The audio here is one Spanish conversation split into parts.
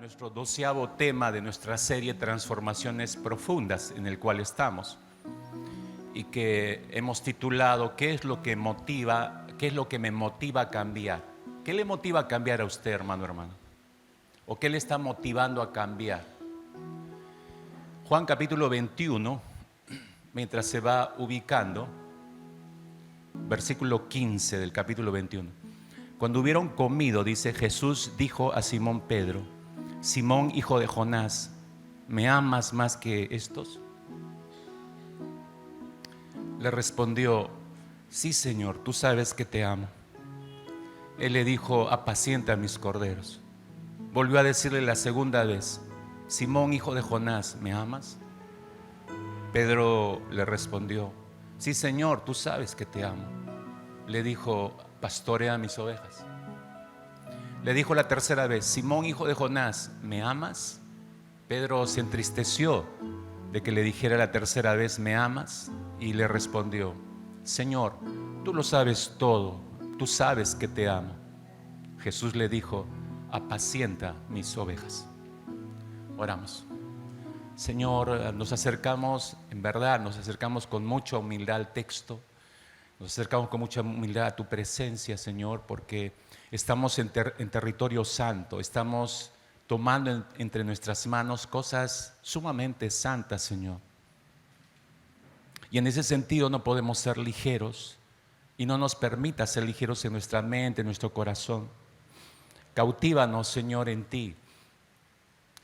nuestro 12º tema de nuestra serie Transformaciones Profundas, en el cual estamos, y que hemos titulado ¿Qué es lo que motiva? ¿Qué es lo que me motiva a cambiar? ¿Qué le motiva a cambiar a usted, hermano? ¿O qué le está motivando a cambiar? Juan capítulo 21, mientras se va ubicando, versículo 15 del capítulo 21. Cuando hubieron comido, dice, Jesús dijo a Simón Pedro: Simón, hijo de Jonás, ¿me amas más que estos? Le respondió: sí, Señor, tú sabes que te amo. Él le dijo: apacienta mis corderos. Volvió a decirle la segunda vez: Simón, hijo de Jonás, ¿me amas? Pedro le respondió: sí, Señor, tú sabes que te amo. Le dijo: pastorea mis ovejas. Le dijo la tercera vez: Simón, hijo de Jonás, ¿me amas? Pedro se entristeció de que le dijera la tercera vez: ¿me amas? Y le respondió: Señor, tú lo sabes todo, tú sabes que te amo. Jesús le dijo: apacienta mis ovejas. Oramos. Señor, nos acercamos, en verdad, nos acercamos con mucha humildad al texto. Nos acercamos con mucha humildad a tu presencia, Señor, porque estamos en territorio santo, estamos tomando entre nuestras manos cosas sumamente santas, Señor. Y en ese sentido no podemos ser ligeros, y no nos permitas ser ligeros en nuestra mente, en nuestro corazón. Cautívanos, Señor, en ti.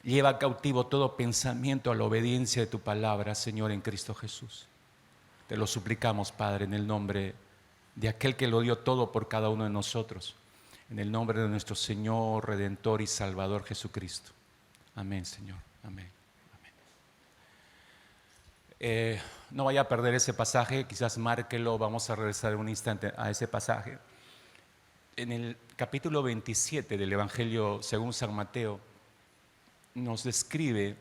Lleva cautivo todo pensamiento a la obediencia de tu palabra, Señor, en Cristo Jesús. Te lo suplicamos, Padre, en el nombre de aquel que lo dio todo por cada uno de nosotros, en el nombre de nuestro Señor, Redentor y Salvador Jesucristo. Amén, Señor. Amén. No vaya a perder ese pasaje, quizás márquelo, vamos a regresar un instante a ese pasaje. En el capítulo 27 del Evangelio según San Mateo, nos describe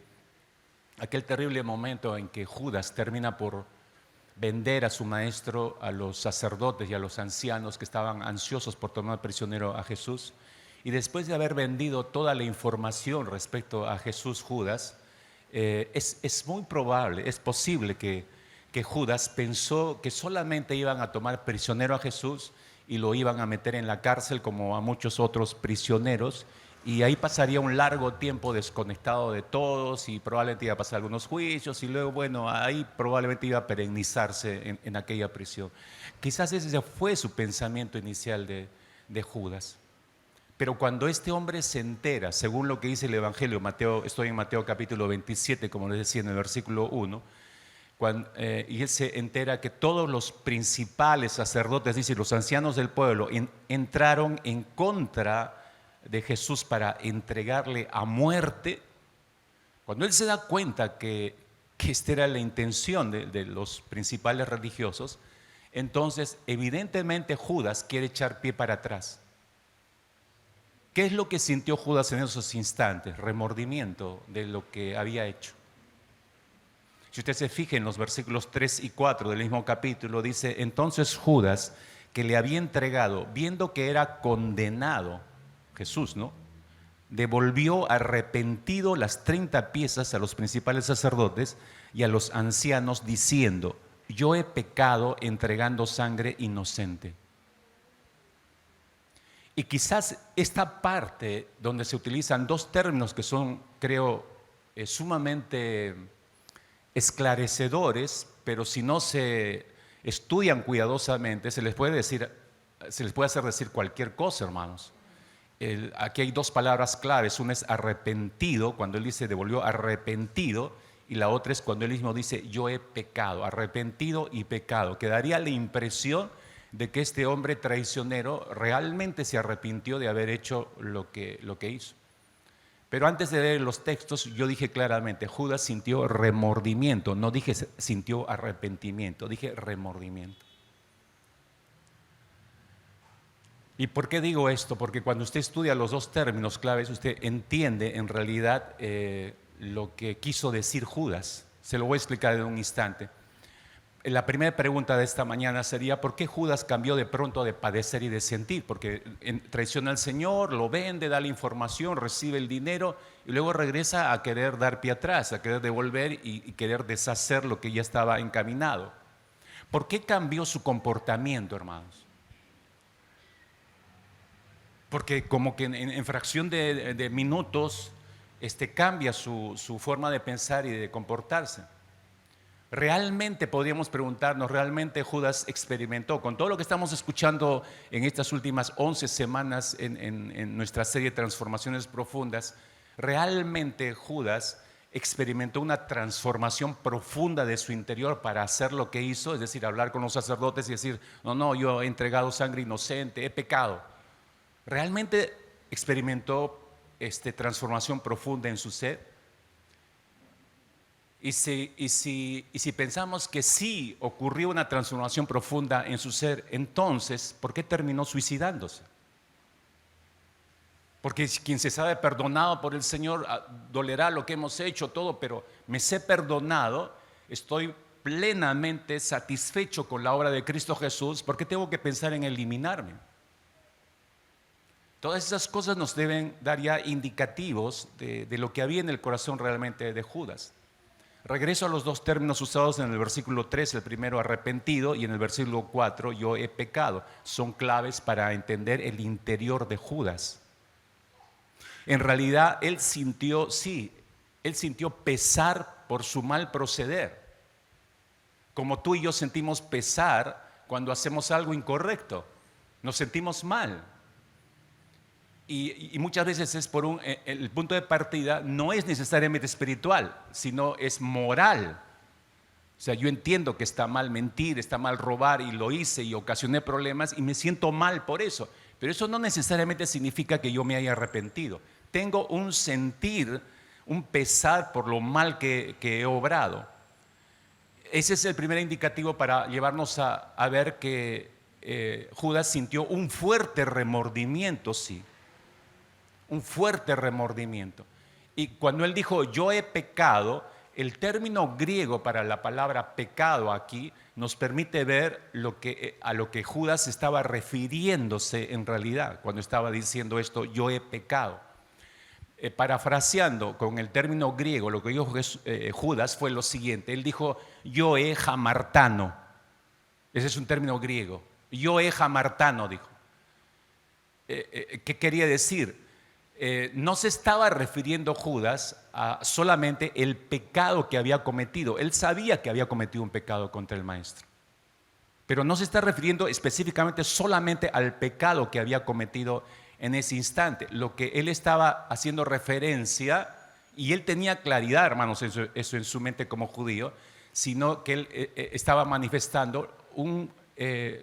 aquel terrible momento en que Judas termina por vender a su maestro, a los sacerdotes y a los ancianos que estaban ansiosos por tomar prisionero a Jesús. Y después de haber vendido toda la información respecto a Jesús, Judas, es muy probable, es posible que Judas pensó que solamente iban a tomar prisionero a Jesús y lo iban a meter en la cárcel como a muchos otros prisioneros, y ahí pasaría un largo tiempo desconectado de todos y probablemente iba a pasar algunos juicios y luego, bueno, ahí probablemente iba a perennizarse en aquella prisión. Quizás ese fue su pensamiento inicial de Judas. Pero cuando este hombre se entera, según lo que dice el Evangelio, estoy en Mateo capítulo 27, como les decía en el versículo 1, y él se entera que todos los principales sacerdotes, dice, los ancianos del pueblo, entraron en contra de Jesús para entregarle a muerte. Cuando él se da cuenta que esta era la intención de los principales religiosos, entonces evidentemente Judas quiere echar pie para atrás. ¿Qué es lo que sintió Judas en esos instantes? Remordimiento de lo que había hecho. Si usted se fija en los versículos 3 y 4 del mismo capítulo, dice: entonces Judas, que le había entregado, viendo que era condenado, Jesús, ¿no?, devolvió arrepentido las 30 piezas a los principales sacerdotes y a los ancianos, diciendo: yo he pecado entregando sangre inocente. Y quizás esta parte donde se utilizan dos términos que son, creo, sumamente esclarecedores, pero si no se estudian cuidadosamente, se les puede hacer decir cualquier cosa, hermanos. Aquí hay dos palabras claves. Una es arrepentido, cuando él dice devolvió arrepentido, y la otra es cuando él mismo dice yo he pecado, arrepentido y pecado. Quedaría la impresión de que este hombre traicionero realmente se arrepintió de haber hecho lo que hizo. Pero antes de leer los textos, yo dije claramente, Judas sintió remordimiento. No dije sintió arrepentimiento, dije remordimiento. ¿Y por qué digo esto? Porque cuando usted estudia los dos términos claves, usted entiende en realidad lo que quiso decir Judas. Se lo voy a explicar en un instante. La primera pregunta de esta mañana sería: ¿por qué Judas cambió de pronto de padecer y de sentir? Porque traiciona al Señor, lo vende, da la información, recibe el dinero y luego regresa a querer dar pie atrás, a querer devolver y querer deshacer lo que ya estaba encaminado. ¿Por qué cambió su comportamiento, hermanos? Porque como que en fracción de minutos cambia su forma de pensar y de comportarse. Realmente podríamos preguntarnos, ¿realmente Judas experimentó, con todo lo que estamos escuchando en estas últimas 11 semanas en nuestra serie de Transformaciones Profundas, realmente Judas experimentó una transformación profunda de su interior para hacer lo que hizo? Es decir, hablar con los sacerdotes y decir: no, yo he entregado sangre inocente, he pecado. ¿Realmente experimentó transformación profunda en su ser? Y si pensamos que sí ocurrió una transformación profunda en su ser, entonces, ¿por qué terminó suicidándose? Porque quien se sabe perdonado por el Señor, dolerá lo que hemos hecho, todo, pero me sé perdonado, estoy plenamente satisfecho con la obra de Cristo Jesús, ¿por qué tengo que pensar en eliminarme? Todas esas cosas nos deben dar ya indicativos de lo que había en el corazón realmente de Judas. Regreso a los dos términos usados en el versículo 3, el primero arrepentido y en el versículo 4 yo he pecado. Son claves para entender el interior de Judas. En realidad él sintió pesar por su mal proceder, como tú y yo sentimos pesar cuando hacemos algo incorrecto, nos sentimos mal. Y muchas veces el punto de partida no es necesariamente espiritual, sino es moral. O sea, yo entiendo que está mal mentir, está mal robar, y lo hice y ocasioné problemas y me siento mal por eso. Pero eso no necesariamente significa que yo me haya arrepentido. Tengo un sentir, un pesar por lo mal que he obrado. Ese es el primer indicativo para llevarnos a ver que Judas sintió un fuerte remordimiento, sí. Un fuerte remordimiento. Y cuando él dijo yo he pecado, el término griego para la palabra pecado aquí nos permite ver a lo que Judas estaba refiriéndose en realidad cuando estaba diciendo esto: yo he pecado. Parafraseando con el término griego, lo que dijo Judas fue lo siguiente: él dijo yo he hamartano. Ese es un término griego. Yo he hamartano, dijo. ¿Qué quería decir? No se estaba refiriendo Judas a solamente el pecado que había cometido. Él sabía que había cometido un pecado contra el Maestro, pero no se está refiriendo específicamente solamente al pecado que había cometido en ese instante. Lo que él estaba haciendo referencia, y él tenía claridad, hermanos, eso en su mente como judío, sino que él estaba manifestando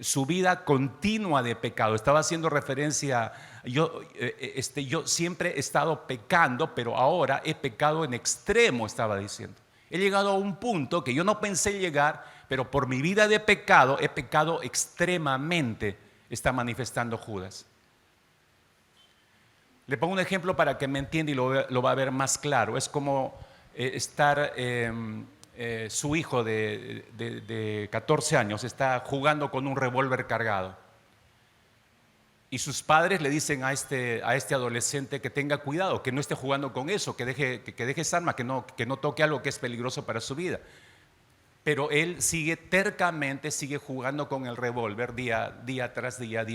su vida continua de pecado. Estaba haciendo referencia: yo siempre he estado pecando, pero ahora he pecado en extremo, estaba diciendo. He llegado a un punto que yo no pensé llegar, pero por mi vida de pecado he pecado extremamente, está manifestando Judas. Le pongo un ejemplo para que me entienda y lo va a ver más claro. Es como estar... su hijo de 14 años está jugando con un revólver cargado y sus padres le dicen a este adolescente que tenga cuidado, que no esté jugando con eso, que deje esa arma, que no toque algo que es peligroso para su vida. Pero él tercamente sigue jugando con el revólver día tras día,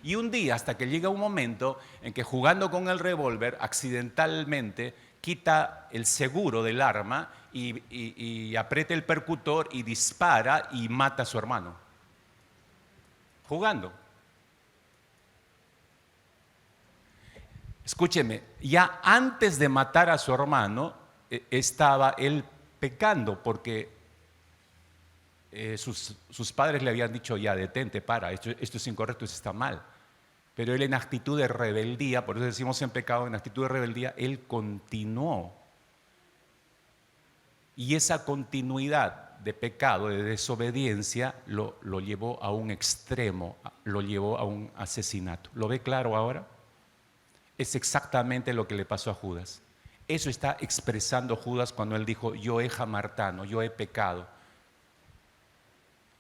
y un día, hasta que llega un momento en que jugando con el revólver accidentalmente quita el seguro del arma y aprieta el percutor y dispara y mata a su hermano. Jugando. Escúcheme, ya antes de matar a su hermano estaba él pecando, porque sus padres le habían dicho: ya, detente, para, esto es incorrecto, esto está mal. Pero él, en actitud de rebeldía, por eso decimos en pecado, en actitud de rebeldía, él continuó. Y esa continuidad de pecado, de desobediencia, lo llevó a un extremo, lo llevó a un asesinato. ¿Lo ve claro ahora? Es exactamente lo que le pasó a Judas. Eso está expresando Judas cuando él dijo: yo he hamartano, yo he pecado.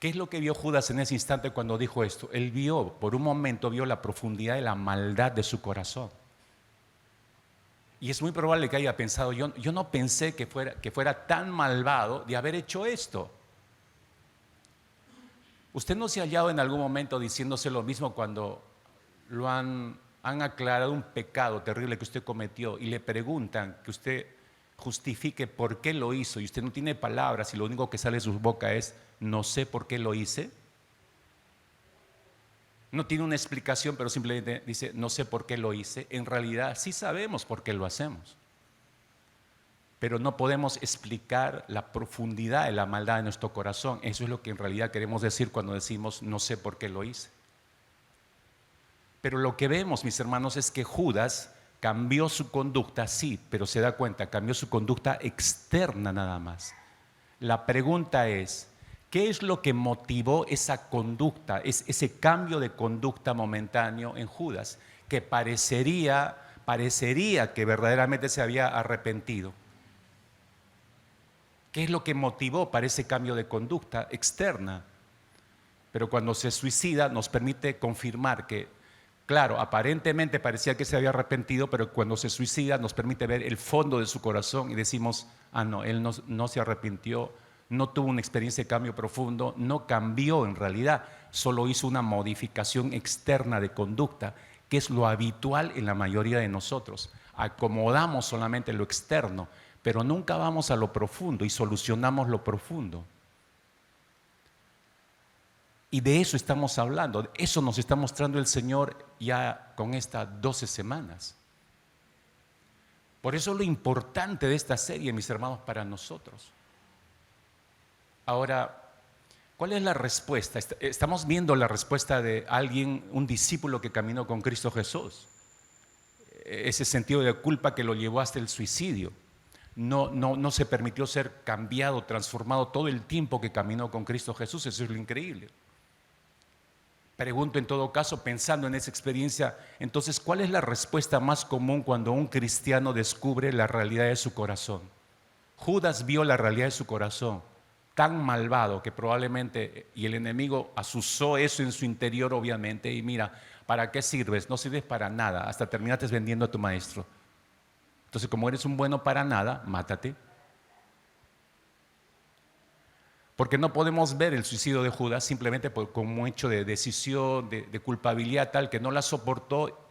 ¿Qué es lo que vio Judas en ese instante cuando dijo esto? Él vio, por un momento vio la profundidad de la maldad de su corazón. Y es muy probable que haya pensado, yo no pensé que fuera tan malvado de haber hecho esto. ¿Usted no se ha hallado en algún momento diciéndose lo mismo cuando han aclarado un pecado terrible que usted cometió y le preguntan que usted justifique por qué lo hizo y usted no tiene palabras y lo único que sale de su boca es no sé por qué lo hice? No tiene una explicación, pero simplemente dice no sé por qué lo hice. En realidad sí sabemos por qué lo hacemos, pero no podemos explicar la profundidad de la maldad de nuestro corazón. Eso es lo que en realidad queremos decir cuando decimos no sé por qué lo hice. Pero lo que vemos, mis hermanos, es que Judas cambió su conducta, sí, pero se da cuenta, cambió su conducta externa nada más. La pregunta es, ¿qué es lo que motivó esa conducta, ese cambio de conducta momentáneo en Judas? Que parecería que verdaderamente se había arrepentido. ¿Qué es lo que motivó para ese cambio de conducta externa? Pero cuando se suicida nos permite confirmar que, claro, aparentemente parecía que se había arrepentido, pero cuando se suicida nos permite ver el fondo de su corazón y decimos, no, él no se arrepintió, no tuvo una experiencia de cambio profundo, no cambió en realidad, solo hizo una modificación externa de conducta, que es lo habitual en la mayoría de nosotros. Acomodamos solamente lo externo, pero nunca vamos a lo profundo y solucionamos lo profundo. Y de eso estamos hablando, eso nos está mostrando el Señor ya con estas 12 semanas. Por eso lo importante de esta serie, mis hermanos, para nosotros. Ahora, ¿cuál es la respuesta? Estamos viendo la respuesta de alguien, un discípulo que caminó con Cristo Jesús. Ese sentido de culpa que lo llevó hasta el suicidio. No se permitió ser cambiado, transformado todo el tiempo que caminó con Cristo Jesús. Eso es lo increíble. Pregunto en todo caso, pensando en esa experiencia, entonces, ¿cuál es la respuesta más común cuando un cristiano descubre la realidad de su corazón? Judas vio la realidad de su corazón, tan malvado que probablemente, y el enemigo asusó eso en su interior obviamente, y mira, ¿para qué sirves? No sirves para nada, hasta terminaste vendiendo a tu maestro. Entonces, como eres un bueno para nada, mátate. Porque no podemos ver el suicidio de Judas simplemente como un hecho de decisión, de culpabilidad tal, que no la soportó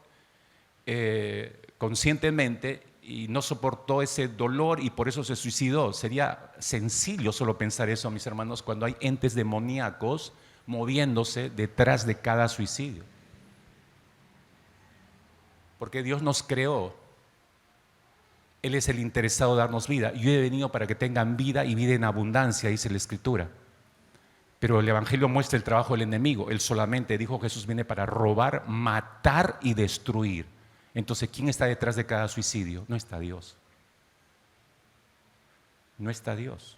conscientemente y no soportó ese dolor y por eso se suicidó. Sería sencillo solo pensar eso, mis hermanos, cuando hay entes demoníacos moviéndose detrás de cada suicidio. Porque Dios nos creó. Él es el interesado de darnos vida. Yo he venido para que tengan vida y vida en abundancia, dice la Escritura. Pero el Evangelio muestra el trabajo del enemigo. Él solamente, dijo Jesús, viene para robar, matar y destruir. Entonces, ¿quién está detrás de cada suicidio? No está Dios. No está Dios.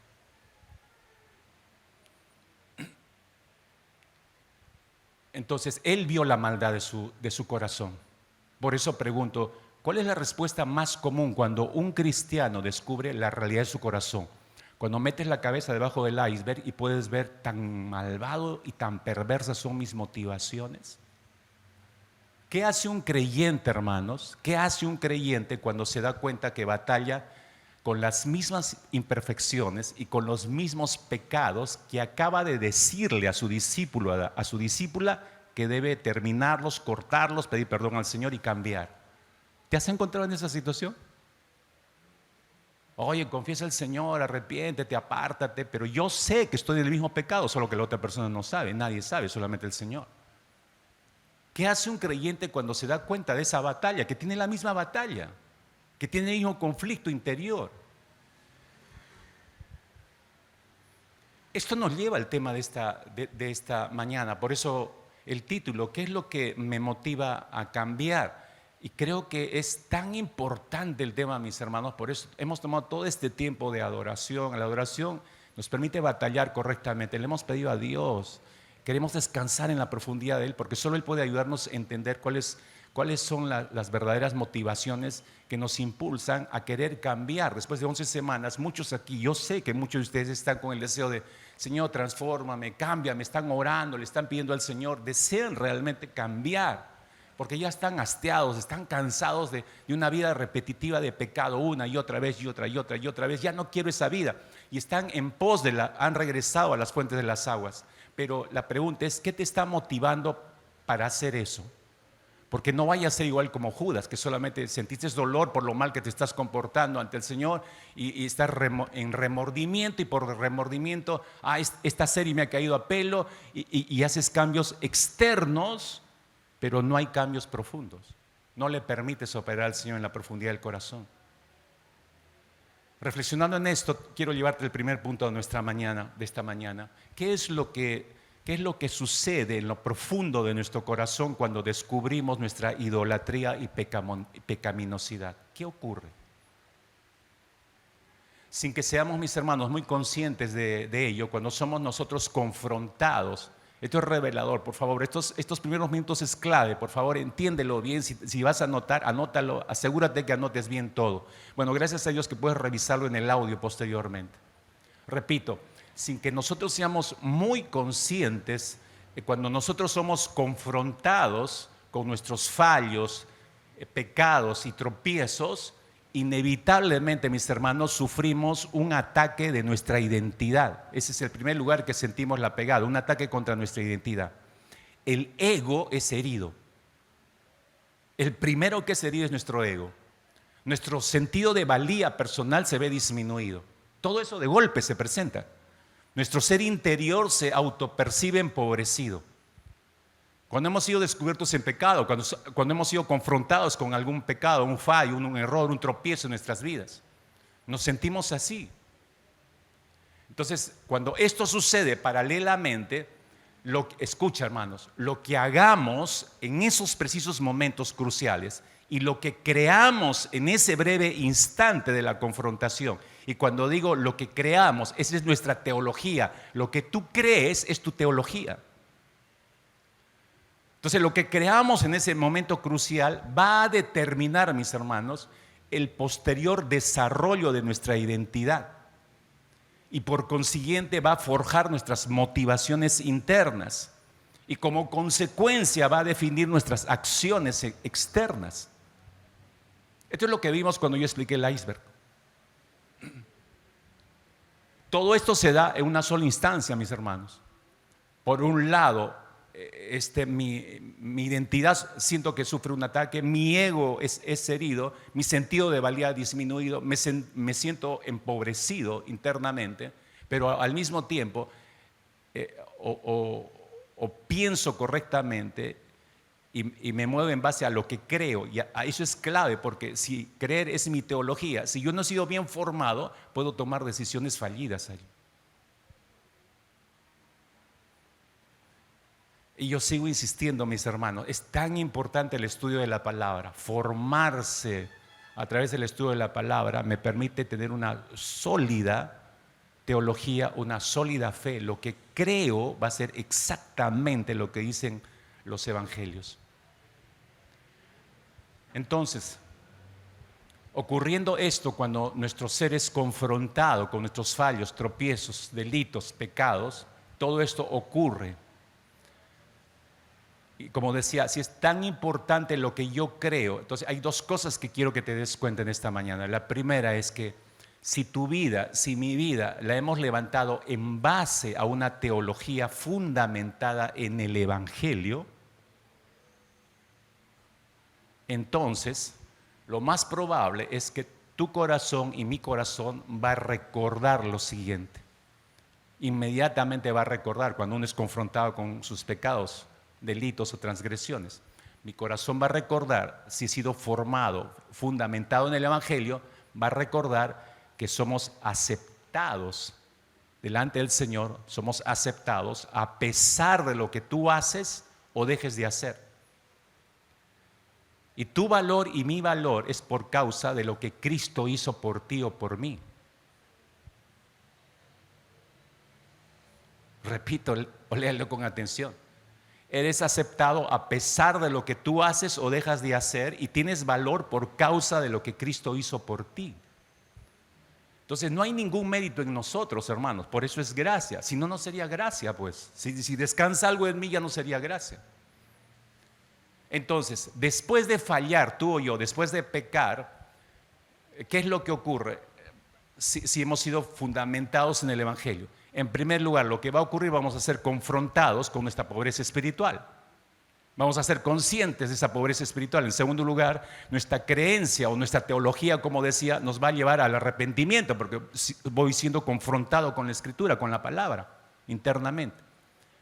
Entonces, Él vio la maldad de su corazón. Por eso pregunto, ¿cuál es la respuesta más común cuando un cristiano descubre la realidad de su corazón? Cuando metes la cabeza debajo del iceberg y puedes ver tan malvado y tan perversas son mis motivaciones. ¿Qué hace un creyente, hermanos? ¿Qué hace un creyente cuando se da cuenta que batalla con las mismas imperfecciones y con los mismos pecados que acaba de decirle a su discípulo, a su discípula, que debe terminarlos, cortarlos, pedir perdón al Señor y cambiar? ¿Te has encontrado en esa situación? Oye, confiesa al Señor, arrepiéntete, apártate, pero yo sé que estoy en el mismo pecado, solo que la otra persona no sabe, nadie sabe, solamente el Señor. ¿Qué hace un creyente cuando se da cuenta de esa batalla, que tiene la misma batalla, que tiene el mismo conflicto interior? Esto nos lleva al tema de esta mañana, por eso el título, ¿qué es lo que me motiva a cambiar? Y creo que es tan importante el tema, mis hermanos, por eso hemos tomado todo este tiempo de adoración. La adoración nos permite batallar correctamente. Le hemos pedido a Dios, queremos descansar en la profundidad de Él, porque solo Él puede ayudarnos a entender cuál es ¿Cuáles son las verdaderas motivaciones que nos impulsan a querer cambiar? Después de 11 semanas, muchos aquí, yo sé que muchos de ustedes están con el deseo de, Señor, transfórmame, cámbiame, están orando, le están pidiendo al Señor, desean realmente cambiar, porque ya están hastiados, están cansados de una vida repetitiva de pecado, una y otra vez y otra y otra y otra vez. Ya no quiero esa vida. Y están en pos han regresado a las fuentes de las aguas. Pero la pregunta es, ¿qué te está motivando para hacer eso? Porque no vaya a ser igual como Judas, que solamente sentiste dolor por lo mal que te estás comportando ante el Señor y estás en remordimiento, y por remordimiento, esta serie me ha caído a pelo, y haces cambios externos, pero no hay cambios profundos. No le permites operar al Señor en la profundidad del corazón. Reflexionando en esto, quiero llevarte el primer punto de esta mañana. ¿Qué es lo que sucede en lo profundo de nuestro corazón cuando descubrimos nuestra idolatría y pecaminosidad? ¿Qué ocurre? Sin que seamos, mis hermanos, muy conscientes de ello, cuando somos nosotros confrontados. Esto es revelador, por favor. Estos primeros minutos es clave, por favor, entiéndelo bien. Si vas a anotar, anótalo, asegúrate que anotes bien todo. Bueno, gracias a Dios que puedes revisarlo en el audio posteriormente. Repito, sin que nosotros seamos muy conscientes, cuando nosotros somos confrontados con nuestros fallos, pecados y tropiezos, inevitablemente, mis hermanos, sufrimos un ataque de nuestra identidad. Ese es el primer lugar que sentimos la pegada, un ataque contra nuestra identidad. El ego es herido. El primero que es herido es nuestro ego. Nuestro sentido de valía personal se ve disminuido. Todo eso de golpe se presenta. Nuestro ser interior se autopercibe empobrecido. Cuando hemos sido descubiertos en pecado, cuando hemos sido confrontados con algún pecado, un fallo, un error, un tropiezo en nuestras vidas, nos sentimos así. Entonces, cuando esto sucede paralelamente, escucha, hermanos, lo que hagamos en esos precisos momentos cruciales y lo que creamos en ese breve instante de la confrontación, y cuando digo lo que creamos, esa es nuestra teología, lo que tú crees es tu teología. Entonces, lo que creamos en ese momento crucial va a determinar, mis hermanos, el posterior desarrollo de nuestra identidad, y por consiguiente va a forjar nuestras motivaciones internas, y como consecuencia va a definir nuestras acciones externas. Esto es lo que vimos cuando yo expliqué el iceberg. Todo esto se da en una sola instancia, mis hermanos. Por un lado, mi identidad siento que sufre un ataque, mi ego es herido, mi sentido de valía ha disminuido, me siento empobrecido internamente, pero al mismo tiempo o pienso correctamente y me muevo en base a lo que creo, y eso es clave, porque si creer es mi teología, si yo no he sido bien formado, puedo tomar decisiones fallidas allí. Y yo sigo insistiendo, mis hermanos, es tan importante el estudio de la palabra. Formarse a través del estudio de la palabra me permite tener una sólida teología, una sólida fe. Lo que creo va a ser exactamente lo que dicen los evangelios. Entonces, ocurriendo esto, cuando nuestro ser es confrontado con nuestros fallos, tropiezos, delitos, pecados, todo esto ocurre. Y como decía, si es tan importante lo que yo creo, entonces hay dos cosas que quiero que te des cuenta en esta mañana. La primera es que si mi vida la hemos levantado en base a una teología fundamentada en el Evangelio, entonces lo más probable es que tu corazón y mi corazón va a recordar lo siguiente. Inmediatamente va a recordar cuando uno es confrontado con sus pecados, delitos o transgresiones. Mi corazón va a recordar, si he sido formado, fundamentado en el Evangelio, va a recordar que somos aceptados delante del Señor, somos aceptados a pesar de lo que tú haces o dejes de hacer. Y tu valor y mi valor es por causa de lo que Cristo hizo por ti o por mí. Repito, o léalo con atención. eres aceptado a pesar de lo que tú haces o dejas de hacer, y tienes valor por causa de lo que Cristo hizo por ti. Entonces no hay ningún mérito en nosotros, hermanos, por eso es gracia. Si no, no sería gracia, pues. Si descansa algo en mí, ya no sería gracia. Entonces, después de fallar, tú o yo, después de pecar, ¿qué es lo que ocurre? Si hemos sido fundamentados en el Evangelio. En primer lugar, lo que va a ocurrir, vamos a ser confrontados con nuestra pobreza espiritual. Vamos a ser conscientes de esa pobreza espiritual. En segundo lugar, nuestra creencia o nuestra teología, como decía, nos va a llevar al arrepentimiento, porque voy siendo confrontado con la Escritura, con la palabra, internamente.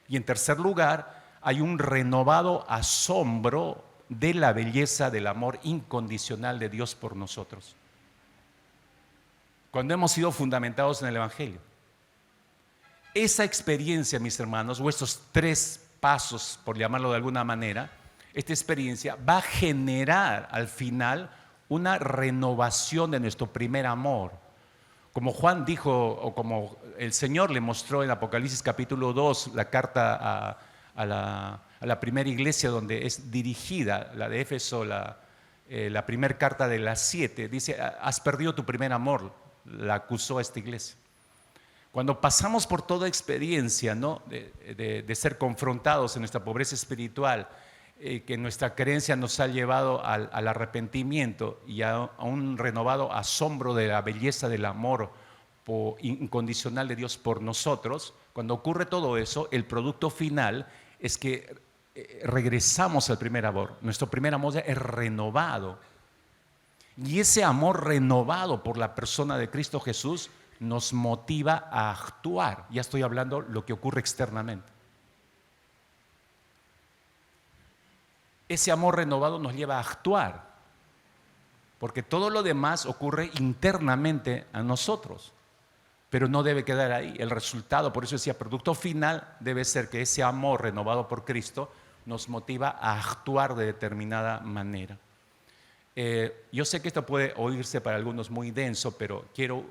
Y en tercer lugar, hay un renovado asombro de la belleza del amor incondicional de Dios por nosotros. Cuando hemos sido fundamentados en el Evangelio. Esa experiencia, mis hermanos, o estos tres pasos, por llamarlo de alguna manera, esta experiencia va a generar al final una renovación de nuestro primer amor. Como Juan dijo, o como el Señor le mostró en Apocalipsis capítulo 2, la carta a la primera iglesia donde es dirigida, la de Éfeso, la primera carta de las 7, dice: has perdido tu primer amor, la acusó a esta iglesia. Cuando pasamos por toda experiencia, ¿no?, de ser confrontados en nuestra pobreza espiritual, que nuestra creencia nos ha llevado al arrepentimiento y a un renovado asombro de la belleza del amor incondicional de Dios por nosotros, cuando ocurre todo eso, el producto final es que regresamos al primer amor. Nuestro primer amor es renovado. Y ese amor renovado por la persona de Cristo Jesús nos motiva a actuar. Ya estoy hablando lo que ocurre externamente. Ese amor renovado nos lleva a actuar, porque todo lo demás ocurre internamente a nosotros, pero no debe quedar ahí. El resultado, por eso decía, producto final debe ser que ese amor renovado por Cristo nos motiva a actuar de determinada manera. Yo sé que esto puede oírse para algunos muy denso, pero quiero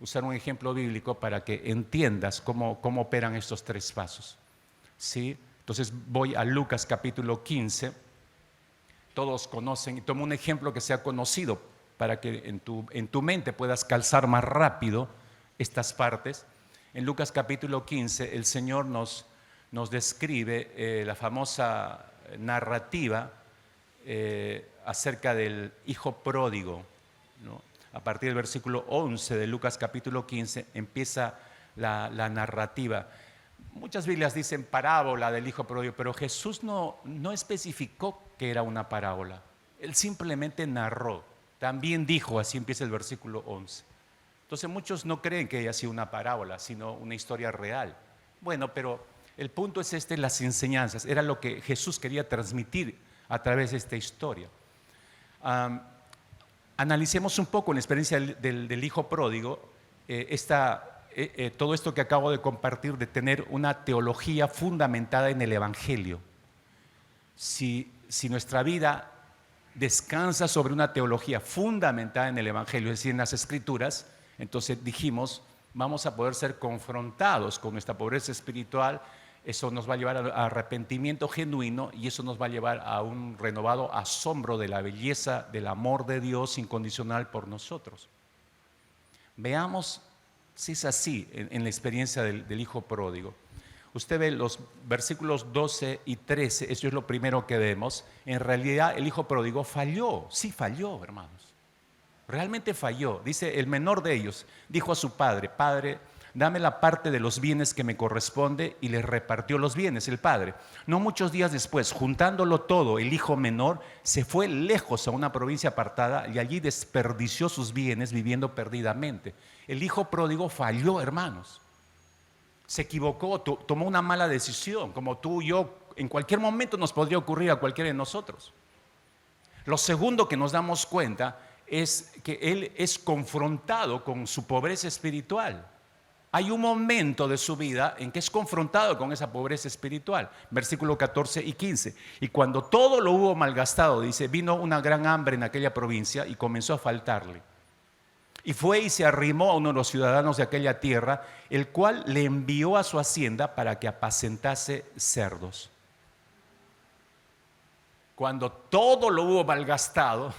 usar un ejemplo bíblico para que entiendas cómo operan estos tres pasos. ¿Sí? Entonces voy a Lucas capítulo 15. Todos conocen, y tomo un ejemplo que sea conocido para que en tu mente puedas calzar más rápido estas partes. En Lucas capítulo 15 el Señor nos describe la famosa narrativa acerca del hijo pródigo, ¿no? A partir del versículo 11 de Lucas capítulo 15 empieza la narrativa. Muchas Biblias dicen parábola del hijo pródigo, pero Jesús no especificó que era una parábola. Él simplemente narró. También dijo, así empieza el versículo 11. Entonces muchos no creen que haya sido una parábola, sino una historia real. Bueno, pero el punto es las enseñanzas. Era lo que Jesús quería transmitir a través de esta historia. Analicemos un poco la experiencia del hijo pródigo, todo esto que acabo de compartir, de tener una teología fundamentada en el Evangelio. Si nuestra vida descansa sobre una teología fundamentada en el Evangelio, es decir, en las Escrituras, entonces dijimos, vamos a poder ser confrontados con nuestra pobreza espiritual. Eso nos va a llevar a arrepentimiento genuino, y eso nos va a llevar a un renovado asombro de la belleza del amor de Dios incondicional por nosotros. Veamos si es así en la experiencia del hijo pródigo. Usted ve los versículos 12 y 13, eso es lo primero que vemos. En realidad el hijo pródigo falló, sí falló, hermanos. Realmente falló. Dice, el menor de ellos dijo a su padre: Padre, dame la parte de los bienes que me corresponde, y les repartió los bienes el padre. No muchos días después, juntándolo todo, el hijo menor se fue lejos a una provincia apartada y allí desperdició sus bienes viviendo perdidamente. El hijo pródigo falló, hermanos. Se equivocó, tomó una mala decisión, como tú y yo, en cualquier momento nos podría ocurrir a cualquiera de nosotros. Lo segundo que nos damos cuenta es que él es confrontado con su pobreza espiritual. Hay un momento de su vida en que es confrontado con esa pobreza espiritual. Versículo 14 y 15. Y cuando todo lo hubo malgastado, dice, vino una gran hambre en aquella provincia y comenzó a faltarle. Y fue y se arrimó a uno de los ciudadanos de aquella tierra, el cual le envió a su hacienda para que apacentase cerdos. cuando todo lo hubo malgastado,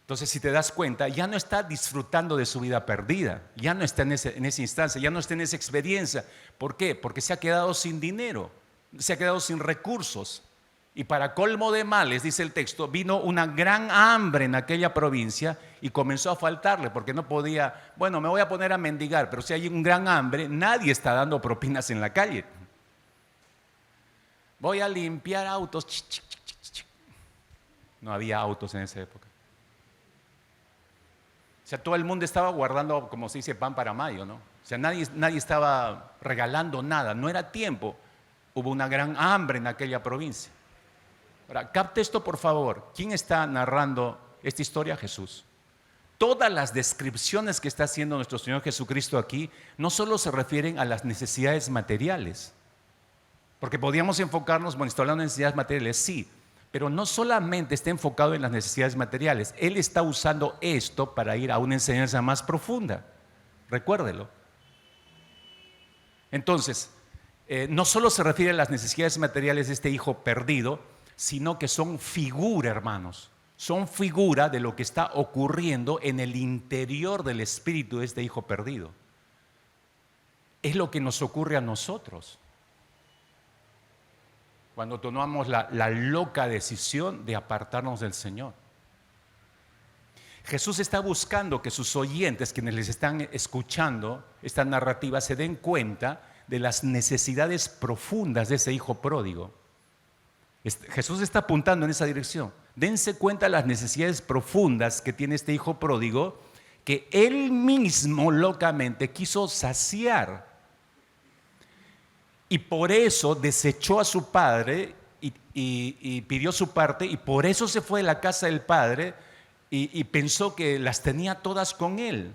entonces si te das cuenta, ya no está disfrutando de su vida perdida, ya no está en esa instancia, ya no está en esa experiencia. ¿Por qué? Porque se ha quedado sin dinero, se ha quedado sin recursos. Y para colmo de males, dice el texto, vino una gran hambre en aquella provincia y comenzó a faltarle porque no podía, bueno, me voy a poner a mendigar, pero si hay un gran hambre, nadie está dando propinas en la calle. Voy a limpiar autos. No había autos en esa época. O sea, todo el mundo estaba guardando, como se dice, pan para mayo, ¿no? O sea, nadie estaba regalando nada, no era tiempo. Hubo una gran hambre en aquella provincia. Ahora, capte esto por favor. ¿Quién está narrando esta historia? Jesús. Todas las descripciones que está haciendo nuestro Señor Jesucristo aquí no solo se refieren a las necesidades materiales, porque podríamos enfocarnos, bueno, está hablando de necesidades materiales, sí, pero no solamente está enfocado en las necesidades materiales, Él está usando esto para ir a una enseñanza más profunda, recuérdelo. Entonces, no solo se refiere a las necesidades materiales de este hijo perdido, sino que son figura, hermanos, son figura de lo que está ocurriendo en el interior del espíritu de este hijo perdido. Es lo que nos ocurre a nosotros cuando tomamos la loca decisión de apartarnos del Señor. Jesús está buscando que sus oyentes, quienes les están escuchando esta narrativa, se den cuenta de las necesidades profundas de ese hijo pródigo. Jesús está apuntando en esa dirección. Dense cuenta de las necesidades profundas que tiene este hijo pródigo, que él mismo locamente quiso saciar. Y por eso desechó a su padre y pidió su parte, y por eso se fue de la casa del padre y pensó que las tenía todas con él.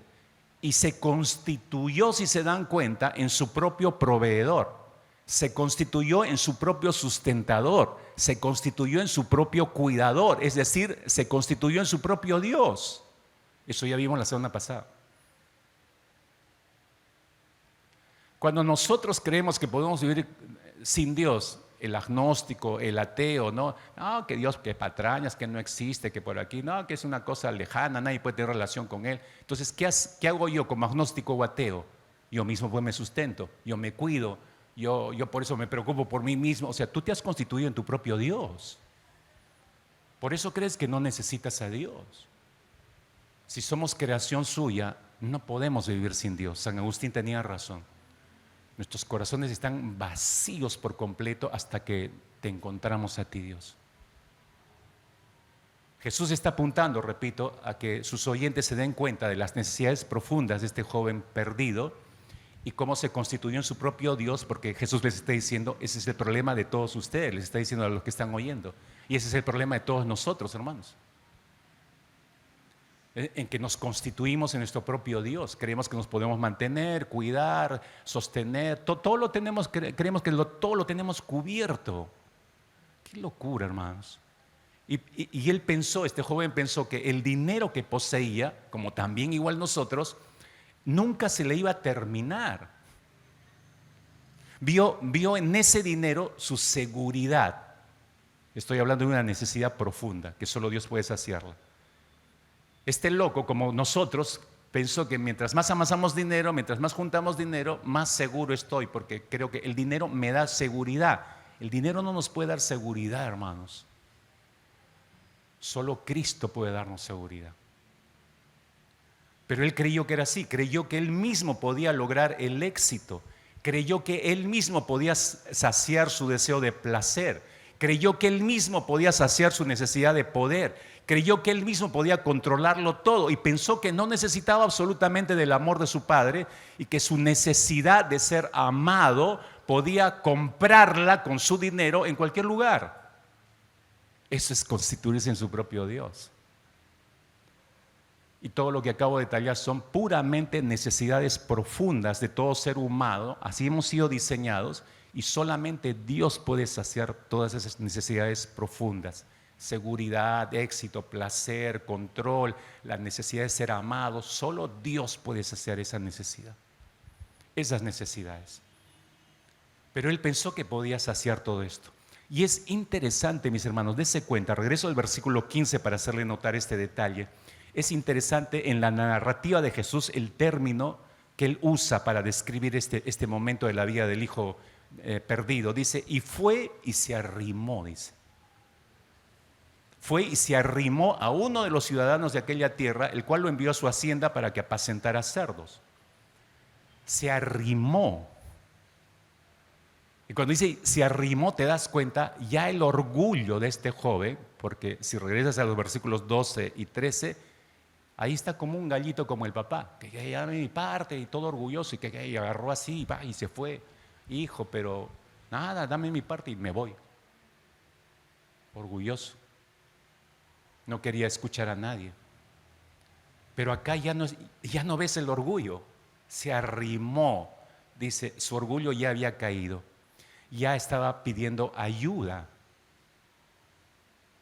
Y se constituyó, si se dan cuenta, en su propio proveedor. Se constituyó en su propio sustentador. Se constituyó en su propio cuidador. Es decir, se constituyó en su propio Dios. Eso ya vimos la semana pasada. Cuando nosotros creemos que podemos vivir sin Dios, el agnóstico, el ateo, no, que Dios, que patrañas, que no existe, que por aquí, no, que es una cosa lejana, nadie puede tener relación con Él. Entonces, ¿qué hago yo como agnóstico o ateo? Yo mismo pues me sustento, yo me cuido, yo por eso me preocupo por mí mismo. O sea, tú te has constituido en tu propio Dios. Por eso crees que no necesitas a Dios. Si somos creación suya, no podemos vivir sin Dios. San Agustín tenía razón. Nuestros corazones están vacíos por completo hasta que te encontramos a ti, Dios. Jesús está apuntando, repito, a que sus oyentes se den cuenta de las necesidades profundas de este joven perdido y cómo se constituyó en su propio Dios, porque Jesús les está diciendo, ese es el problema de todos ustedes, les está diciendo a los que están oyendo. Y ese es el problema de todos nosotros, hermanos. En que nos constituimos en nuestro propio Dios. Creemos que nos podemos mantener, cuidar, sostener. Todo lo tenemos, creemos que todo lo tenemos cubierto. Qué locura, hermanos. Y él pensó, este joven pensó que el dinero que poseía, como también igual nosotros, nunca se le iba a terminar. Vio en ese dinero su seguridad. Estoy hablando de una necesidad profunda que solo Dios puede saciarla. Este loco, como nosotros, pensó que mientras más amasamos dinero, mientras más juntamos dinero, más seguro estoy, porque creo que el dinero me da seguridad. El dinero no nos puede dar seguridad, hermanos. Solo Cristo puede darnos seguridad. Pero él creyó que era así, creyó que él mismo podía lograr el éxito, creyó que él mismo podía saciar su deseo de placer, creyó que él mismo podía saciar su necesidad de poder. Creyó que él mismo podía controlarlo todo y pensó que no necesitaba absolutamente del amor de su padre y que su necesidad de ser amado podía comprarla con su dinero en cualquier lugar. Eso es constituirse en su propio Dios. Y todo lo que acabo de detallar son puramente necesidades profundas de todo ser humano. Así hemos sido diseñados y solamente Dios puede saciar todas esas necesidades profundas. Seguridad, éxito, placer, control, la necesidad de ser amado. Solo Dios puede saciar esa necesidad, esas necesidades. Pero él pensó que podía saciar todo esto. Y es interesante, mis hermanos, dése cuenta, regreso al versículo 15 para hacerle notar este detalle. Es interesante en la narrativa de Jesús el término que él usa para describir este momento de la vida del hijo perdido. Dice, y fue y se arrimó, dice. Fue y se arrimó a uno de los ciudadanos de aquella tierra, el cual lo envió a su hacienda para que apacentara cerdos. Se arrimó. Y cuando dice se arrimó, te das cuenta ya el orgullo de este joven, porque si regresas a los versículos 12 y 13, ahí está como un gallito como el papá, que ya dame mi parte y todo orgulloso, y que agarró así y se fue. Hijo, pero nada, dame mi parte y me voy. Orgulloso. No quería escuchar a nadie. Pero acá ya no ves el orgullo. Se arrimó. Dice, su orgullo ya había caído. Ya estaba pidiendo ayuda.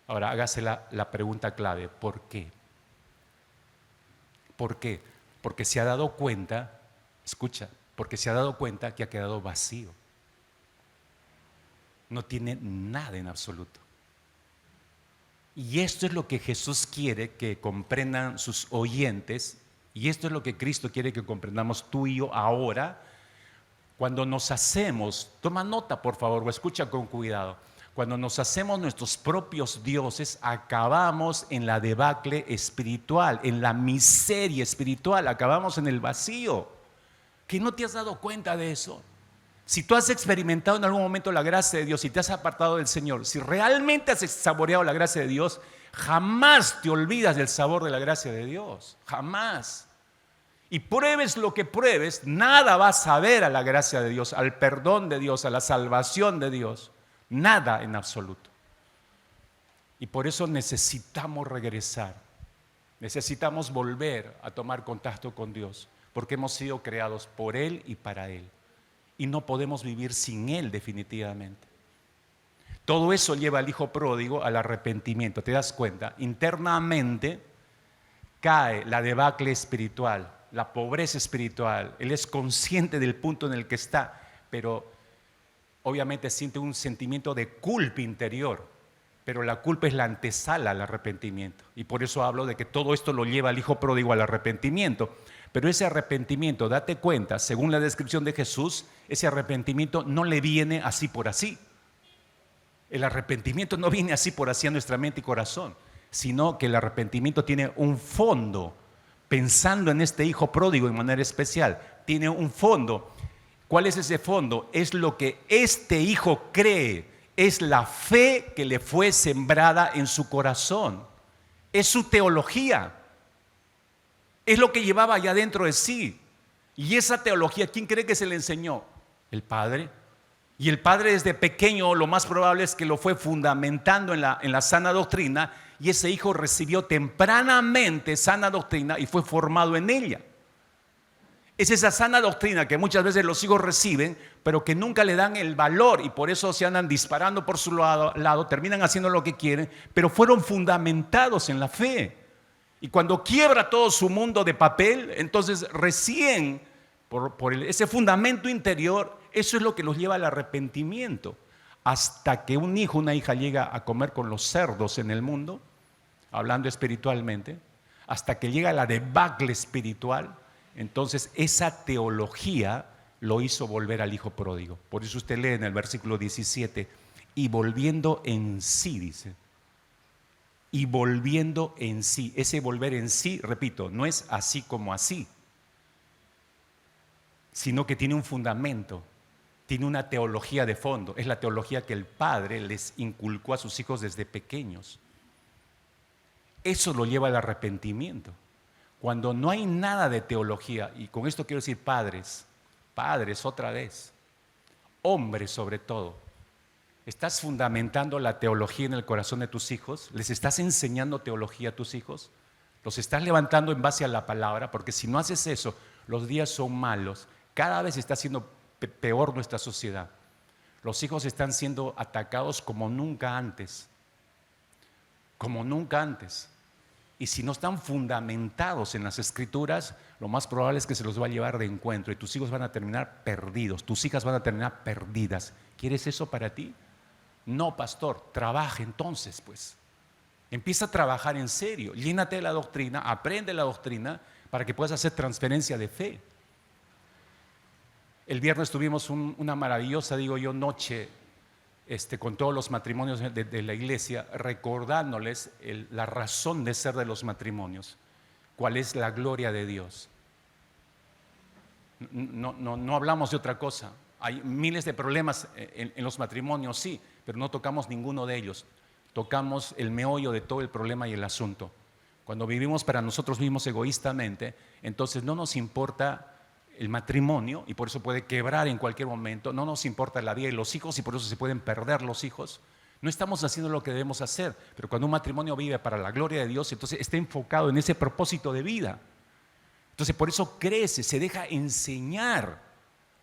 Ahora hágase la pregunta clave, ¿por qué? ¿Por qué? Porque se ha dado cuenta, escucha, porque se ha dado cuenta que ha quedado vacío. No tiene nada en absoluto. Y esto es lo que Jesús quiere que comprendan sus oyentes, y esto es lo que Cristo quiere que comprendamos tú y yo ahora. Cuando nos hacemos, toma nota por favor o escucha con cuidado, cuando nos hacemos nuestros propios dioses, acabamos en la debacle espiritual, en la miseria espiritual, acabamos en el vacío. ¿Que no te has dado cuenta de eso? Si tú has experimentado en algún momento la gracia de Dios y te has apartado del Señor, si realmente has saboreado la gracia de Dios, jamás te olvidas del sabor de la gracia de Dios, jamás. Y pruebes lo que pruebes, nada vas a ver a la gracia de Dios, al perdón de Dios, a la salvación de Dios, nada en absoluto. Y por eso necesitamos regresar, necesitamos volver a tomar contacto con Dios, porque hemos sido creados por Él y para Él. Y no podemos vivir sin Él definitivamente. Todo eso lleva al hijo pródigo al arrepentimiento. ¿Te das cuenta? Internamente cae la debacle espiritual, la pobreza espiritual. Él es consciente del punto en el que está, pero obviamente siente un sentimiento de culpa interior. Pero la culpa es la antesala al arrepentimiento. Y por eso hablo de que todo esto lo lleva al hijo pródigo al arrepentimiento. Pero ese arrepentimiento, date cuenta, según la descripción de Jesús, ese arrepentimiento no le viene así por así. El arrepentimiento no viene así por así a nuestra mente y corazón, sino que el arrepentimiento tiene un fondo. Pensando en este hijo pródigo en manera especial, tiene un fondo. ¿Cuál es ese fondo? Es lo que este hijo cree, es la fe que le fue sembrada en su corazón, es su teología. Es lo que llevaba allá dentro de sí. Y esa teología, ¿quién cree que se le enseñó? El padre. Y el padre desde pequeño lo más probable es que lo fue fundamentando en la sana doctrina, y ese hijo recibió tempranamente sana doctrina y fue formado en ella. Es esa sana doctrina que muchas veces los hijos reciben, pero que nunca le dan el valor, y por eso se andan disparando por su lado, terminan haciendo lo que quieren, pero fueron fundamentados en la fe. Y cuando quiebra todo su mundo de papel, entonces recién, por ese fundamento interior, eso es lo que los lleva al arrepentimiento. Hasta que un hijo, una hija llega a comer con los cerdos en el mundo, hablando espiritualmente, hasta que llega a la debacle espiritual, entonces esa teología lo hizo volver al hijo pródigo. Por eso usted lee en el versículo 17, y volviendo en sí, dice. Y volviendo en sí. Ese volver en sí, repito, no es así como así, sino que tiene un fundamento, tiene una teología de fondo. Es la teología que el padre les inculcó a sus hijos desde pequeños. Eso lo lleva al arrepentimiento. Cuando no hay nada de teología, y con esto quiero decir padres otra vez, hombres sobre todo, ¿estás fundamentando la teología en el corazón de tus hijos? ¿Les estás enseñando teología a tus hijos? ¿Los estás levantando en base a la palabra? Porque si no haces eso, los días son malos. Cada vez está siendo peor nuestra sociedad. Los hijos están siendo atacados como nunca antes. Como nunca antes. Y si no están fundamentados en las Escrituras, lo más probable es que se los va a llevar de encuentro y tus hijos van a terminar perdidos, tus hijas van a terminar perdidas. ¿Quieres eso para ti? No, pastor, trabaja entonces, pues. Empieza a trabajar en serio, llénate de la doctrina, aprende la doctrina para que puedas hacer transferencia de fe. El viernes tuvimos una maravillosa, digo yo, noche con todos los matrimonios de la iglesia, recordándoles la razón de ser de los matrimonios, cuál es la gloria de Dios. No hablamos de otra cosa. Hay miles de problemas en los matrimonios, sí, pero no tocamos ninguno de ellos. Tocamos el meollo de todo el problema y el asunto. Cuando vivimos para nosotros mismos egoístamente, entonces no nos importa el matrimonio, y por eso puede quebrar en cualquier momento. No nos importa la vida de los hijos, y por eso se pueden perder los hijos. No estamos haciendo lo que debemos hacer, pero cuando un matrimonio vive para la gloria de Dios, entonces está enfocado en ese propósito de vida. Entonces por eso crece, se deja enseñar,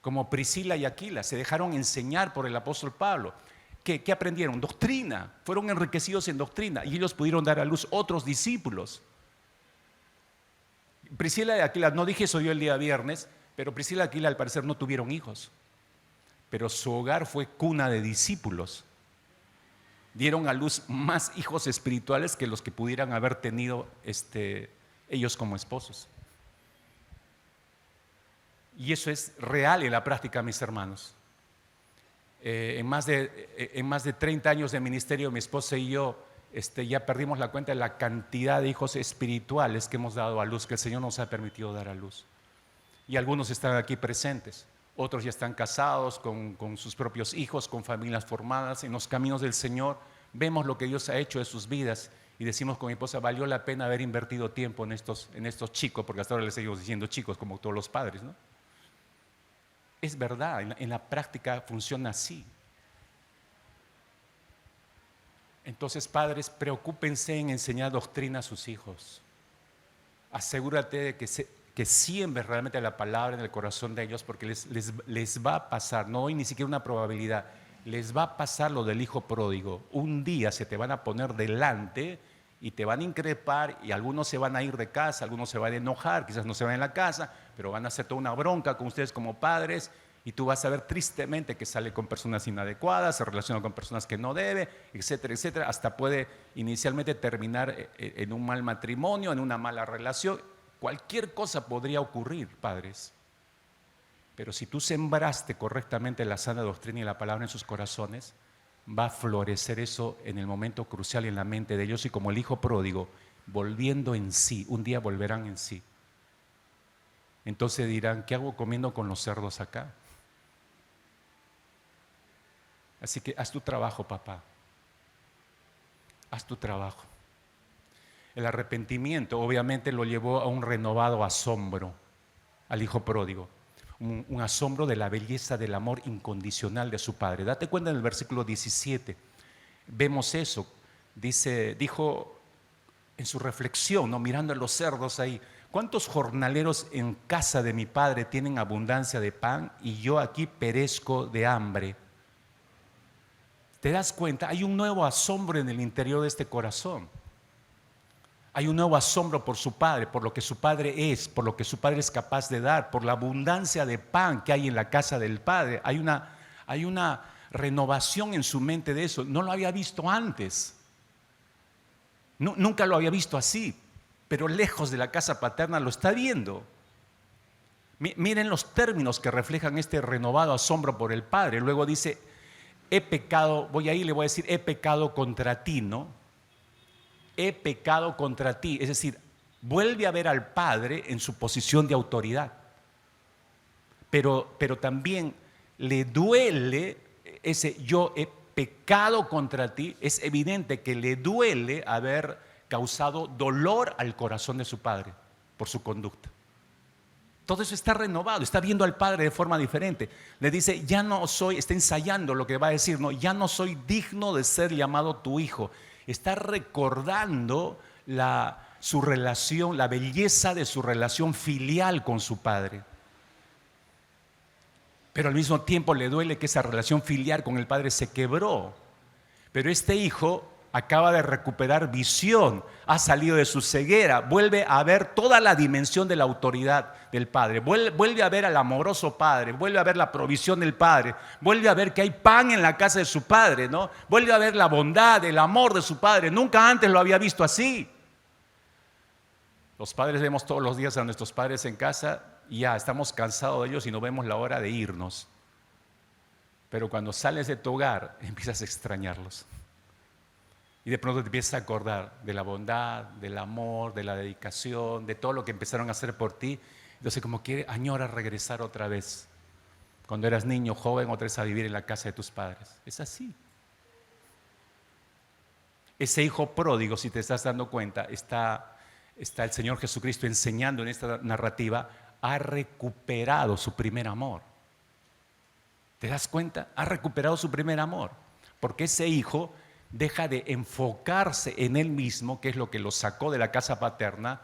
como Priscila y Aquila se dejaron enseñar por el apóstol Pablo. ¿Qué aprendieron? Doctrina, fueron enriquecidos en doctrina, y ellos pudieron dar a luz otros discípulos. Priscila y Aquila, no dije eso yo el día viernes, pero Priscila y Aquila al parecer no tuvieron hijos, pero su hogar fue cuna de discípulos. Dieron a luz más hijos espirituales que los que pudieran haber tenido ellos como esposos. Y eso es real en la práctica, mis hermanos. En más de 30 años de ministerio, mi esposa y yo ya perdimos la cuenta de la cantidad de hijos espirituales que hemos dado a luz, que el Señor nos ha permitido dar a luz. Y algunos están aquí presentes, otros ya están casados con sus propios hijos, con familias formadas en los caminos del Señor. Vemos lo que Dios ha hecho de sus vidas y decimos con mi esposa, valió la pena haber invertido tiempo en estos chicos, porque hasta ahora les seguimos diciendo chicos como todos los padres, ¿no? Es verdad, en la práctica funciona así. Entonces, padres, preocúpense en enseñar doctrina a sus hijos. Asegúrate de que siembres realmente la palabra en el corazón de ellos, porque les va a pasar, no hay ni siquiera una probabilidad, les va a pasar lo del hijo pródigo. Un día se te van a poner delante y te van a increpar, y algunos se van a ir de casa, algunos se van a enojar, quizás no se van en la casa, pero van a hacer toda una bronca con ustedes como padres, y tú vas a ver tristemente que sale con personas inadecuadas, se relaciona con personas que no debe, etcétera, etcétera, hasta puede inicialmente terminar en un mal matrimonio, en una mala relación. Cualquier cosa podría ocurrir, padres. Pero si tú sembraste correctamente la sana doctrina y la palabra en sus corazones, va a florecer eso en el momento crucial en la mente de ellos, y como el hijo pródigo, volviendo en sí, un día volverán en sí. Entonces dirán, ¿qué hago comiendo con los cerdos acá? Así que haz tu trabajo, papá. Haz tu trabajo. El arrepentimiento obviamente lo llevó a un renovado asombro al hijo pródigo. Un asombro de la belleza del amor incondicional de su padre. Date cuenta en el versículo 17, vemos eso. Dijo en su reflexión, ¿no?, mirando a los cerdos ahí, ¿cuántos jornaleros en casa de mi padre tienen abundancia de pan y yo aquí perezco de hambre? ¿Te das cuenta? Hay un nuevo asombro en el interior de este corazón. Hay un nuevo asombro por su padre, por lo que su padre es, por lo que su padre es capaz de dar, por la abundancia de pan que hay en la casa del padre. Hay una renovación en su mente de eso. No lo había visto antes. Nunca lo había visto así, pero lejos de la casa paterna lo está viendo. Miren los términos que reflejan este renovado asombro por el padre. Luego dice, he pecado, le voy a decir, he pecado contra ti, ¿no? He pecado contra ti, es decir, vuelve a ver al padre en su posición de autoridad, pero también le duele ese yo he pecado contra ti. Es evidente que le duele haber causado dolor al corazón de su padre por su conducta. Todo eso está renovado, está viendo al padre de forma diferente. Le dice, ya no soy, está ensayando lo que va a decir, no, ya no soy digno de ser llamado tu hijo. Está recordando su relación, la belleza de su relación filial con su padre. Pero al mismo tiempo le duele que esa relación filial con el padre se quebró. Pero este hijo acaba de recuperar visión, ha salido de su ceguera, vuelve a ver toda la dimensión de la autoridad del Padre, vuelve a ver al amoroso Padre, vuelve a ver la provisión del Padre, vuelve a ver que hay pan en la casa de su Padre, ¿no? Vuelve a ver la bondad, el amor de su Padre. Nunca antes lo había visto así. Los padres vemos todos los días a nuestros padres en casa y ya estamos cansados de ellos y no vemos la hora de irnos. Pero cuando sales de tu hogar empiezas a extrañarlos. Y de pronto te empiezas a acordar de la bondad, del amor, de la dedicación, de todo lo que empezaron a hacer por ti. Entonces como que añoras regresar otra vez. Cuando eras niño, joven, otra vez a vivir en la casa de tus padres. Es así. Ese hijo pródigo, si te estás dando cuenta, está el Señor Jesucristo enseñando en esta narrativa, ha recuperado su primer amor. ¿Te das cuenta? Ha recuperado su primer amor. Porque ese hijo deja de enfocarse en él mismo, que es lo que lo sacó de la casa paterna,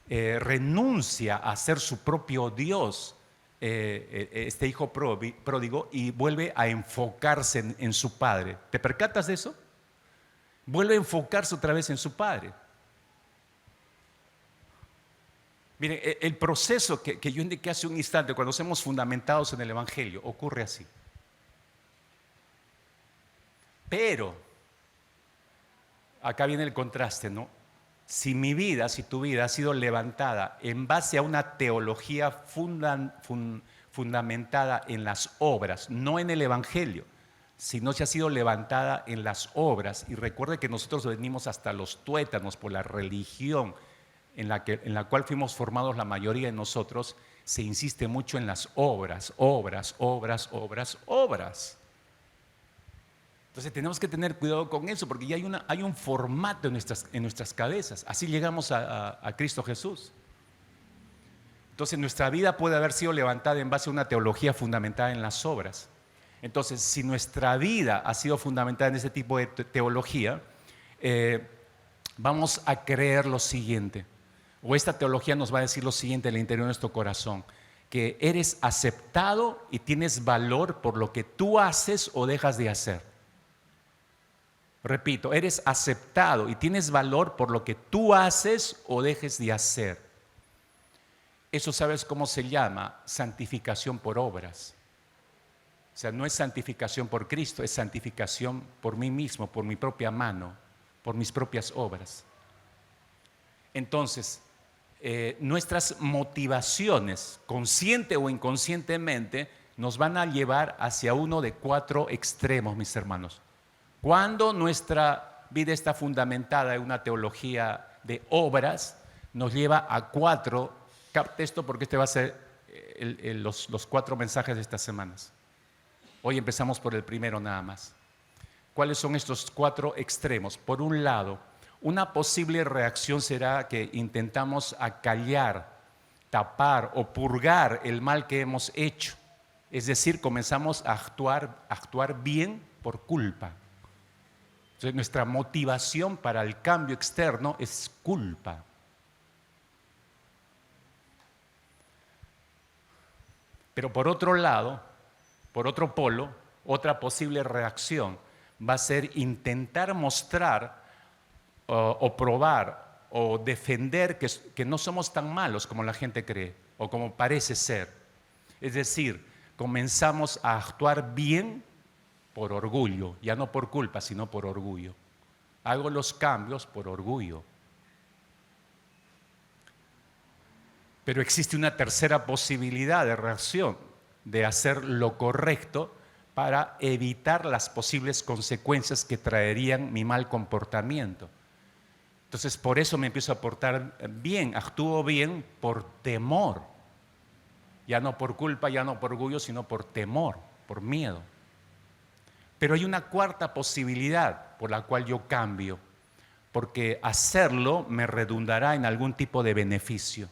renuncia a ser su propio Dios, este hijo pródigo, y vuelve a enfocarse en su padre. ¿Te percatas de eso? Vuelve a enfocarse otra vez en su padre. Miren, el proceso que yo indiqué hace un instante, cuando somos fundamentados en el Evangelio, ocurre así. Pero acá viene el contraste, ¿no? Si tu vida ha sido levantada en base a una teología fundamentada en las obras, no en el Evangelio, sino se ha sido levantada en las obras, y recuerde que nosotros venimos hasta los tuétanos por la religión en la cual fuimos formados la mayoría de nosotros, se insiste mucho en las obras. Entonces tenemos que tener cuidado con eso, porque ya hay un formato en nuestras cabezas. Así llegamos a Cristo Jesús. Entonces nuestra vida puede haber sido levantada en base a una teología fundamentada en las obras. Entonces, si nuestra vida ha sido fundamentada en ese tipo de teología, vamos a creer lo siguiente, o esta teología nos va a decir lo siguiente en el interior de nuestro corazón, que eres aceptado y tienes valor por lo que tú haces o dejas de hacer. Repito, eres aceptado y tienes valor por lo que tú haces o dejes de hacer. Eso, ¿sabes cómo se llama? Santificación por obras. O sea, no es santificación por Cristo, es santificación por mí mismo, por mi propia mano, por mis propias obras. Entonces, nuestras motivaciones, consciente o inconscientemente, nos van a llevar hacia uno de 4 extremos, mis hermanos. Cuando nuestra vida está fundamentada en una teología de obras, nos lleva a 4, capte esto porque este va a ser los 4 mensajes de estas semanas. Hoy empezamos por el primero nada más. ¿Cuáles son estos 4 extremos? Por un lado, una posible reacción será que intentamos acallar, tapar o purgar el mal que hemos hecho. Es decir, comenzamos a actuar bien por culpa. Entonces, nuestra motivación para el cambio externo es culpa. Pero por otro lado, por otro polo, otra posible reacción va a ser intentar mostrar o probar o defender que no somos tan malos como la gente cree o como parece ser. Es decir, comenzamos a actuar bien por orgullo, ya no por culpa, sino por orgullo. Hago los cambios por orgullo. Pero existe una tercera posibilidad de reacción, de hacer lo correcto para evitar las posibles consecuencias que traerían mi mal comportamiento. Entonces, por eso me empiezo a portar bien, actúo bien por temor. Ya no por culpa, ya no por orgullo, sino por temor, por miedo. Pero hay una cuarta posibilidad por la cual yo cambio, porque hacerlo me redundará en algún tipo de beneficio.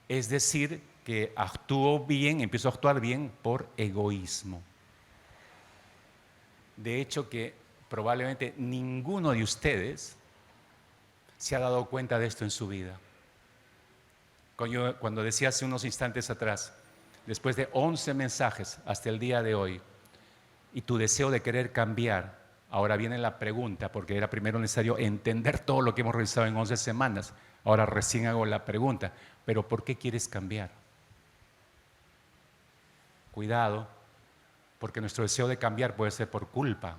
Es decir, que actúo bien, empiezo a actuar bien por egoísmo. De hecho, que probablemente ninguno de ustedes se ha dado cuenta de esto en su vida. Cuando decía hace unos instantes atrás, después de 11 mensajes hasta el día de hoy, y tu deseo de querer cambiar, Ahora viene la pregunta, porque era primero necesario entender todo lo que hemos realizado en 11 semanas. Ahora recién hago la pregunta, ¿pero por qué quieres cambiar? Cuidado, porque nuestro deseo de cambiar puede ser por culpa.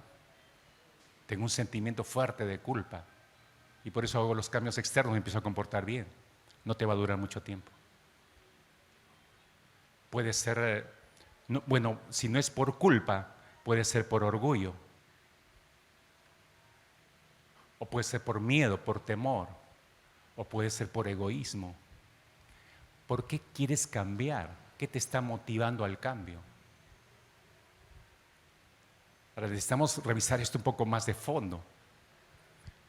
Tengo un sentimiento fuerte de culpa y por eso hago los cambios externos y me empiezo a comportar bien. No te va a durar mucho tiempo. Puede ser, bueno, si no es por culpa, puede ser por orgullo. O puede ser por miedo, por temor. O puede ser por egoísmo. ¿Por qué quieres cambiar? ¿Qué te está motivando al cambio? Ahora necesitamos revisar esto un poco más de fondo.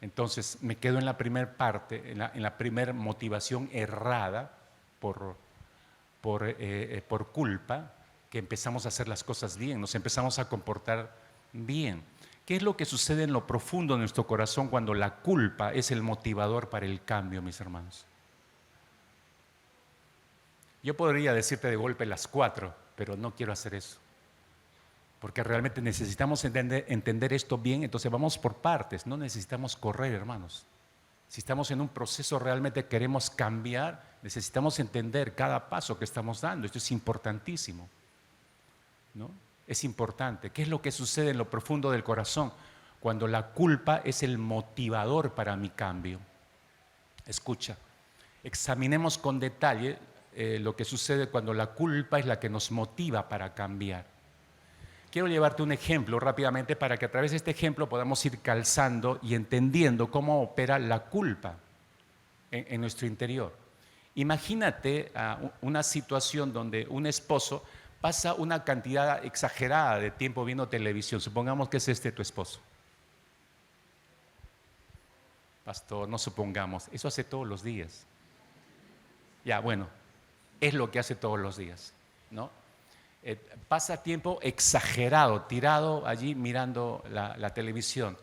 Entonces me quedo en la primera parte, en la primera motivación errada por culpa, que empezamos a hacer las cosas bien, nos empezamos a comportar bien. ¿Qué es lo que sucede en lo profundo de nuestro corazón cuando la culpa es el motivador para el cambio, mis hermanos? Yo podría decirte de golpe las 4, pero no quiero hacer eso. Porque realmente necesitamos entender esto bien, entonces vamos por partes, no necesitamos correr, hermanos. Si estamos en un proceso, realmente queremos cambiar, necesitamos entender cada paso que estamos dando. Esto es importantísimo, ¿no? Es importante. ¿Qué es lo que sucede en lo profundo del corazón cuando la culpa es el motivador para mi cambio? Escucha, examinemos con detalle lo que sucede cuando la culpa es la que nos motiva para cambiar. Quiero llevarte un ejemplo rápidamente para que a través de este ejemplo podamos ir calzando y entendiendo cómo opera la culpa en nuestro interior. Imagínate una situación donde un esposo pasa una cantidad exagerada de tiempo viendo televisión. Supongamos que es tu esposo. Pastor, no supongamos, eso hace todos los días. Ya, bueno, es lo que hace todos los días, ¿no? Pasa tiempo exagerado, tirado allí mirando la televisión.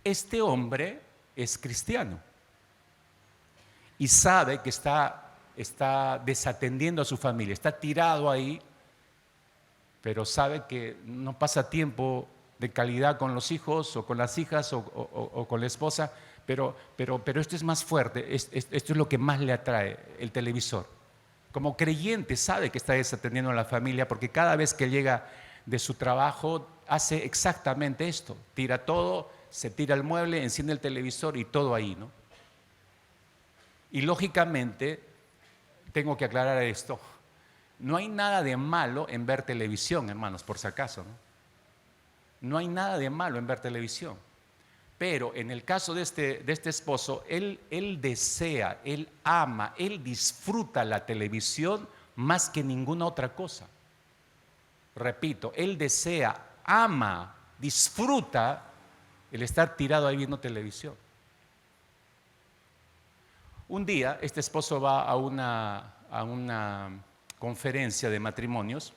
Este hombre es cristiano y sabe que está desatendiendo a su familia, está tirado ahí, pero sabe que no pasa tiempo de calidad con los hijos o con las hijas o con la esposa, pero esto es más fuerte, esto es lo que más le atrae, el televisor. Como creyente sabe que está desatendiendo a la familia porque cada vez que llega de su trabajo hace exactamente esto, tira todo, se tira el mueble, enciende el televisor y todo ahí, ¿no? Y lógicamente tengo que aclarar esto, no hay nada de malo en ver televisión, hermanos, por si acaso, ¿no? No hay nada de malo en ver televisión. Pero en el caso de este esposo, él desea, él ama, él disfruta la televisión más que ninguna otra cosa. Repito, él desea, ama, disfruta el estar tirado ahí viendo televisión. Un día este esposo va a una conferencia de matrimonios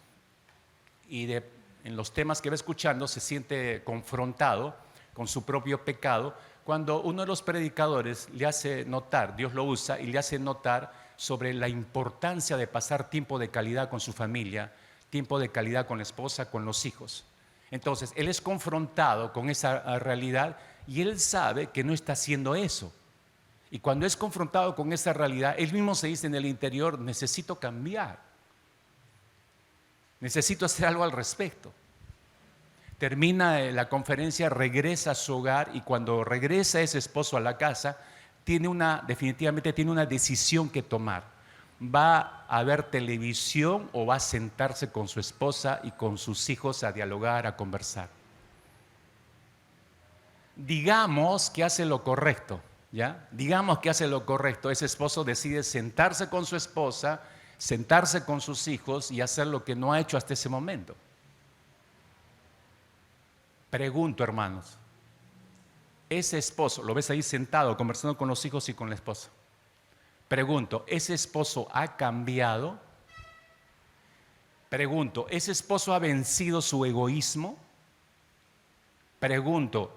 y en los temas que va escuchando se siente confrontado con su propio pecado, cuando uno de los predicadores le hace notar, Dios lo usa y le hace notar sobre la importancia de pasar tiempo de calidad con su familia, tiempo de calidad con la esposa, con los hijos. Entonces, él es confrontado con esa realidad y él sabe que no está haciendo eso. Y cuando es confrontado con esa realidad, él mismo se dice en el interior, necesito cambiar, necesito hacer algo al respecto. Termina la conferencia, regresa a su hogar y cuando regresa ese esposo a la casa, definitivamente tiene una decisión que tomar. ¿Va a ver televisión o va a sentarse con su esposa y con sus hijos a dialogar, a conversar? Digamos que hace lo correcto, ¿ya? Digamos que hace lo correcto. Ese esposo decide sentarse con su esposa, sentarse con sus hijos y hacer lo que no ha hecho hasta ese momento. Pregunto, hermanos, ese esposo, lo ves ahí sentado conversando con los hijos y con la esposa. Pregunto, ¿ese esposo ha cambiado? Pregunto, ¿ese esposo ha vencido su egoísmo? Pregunto,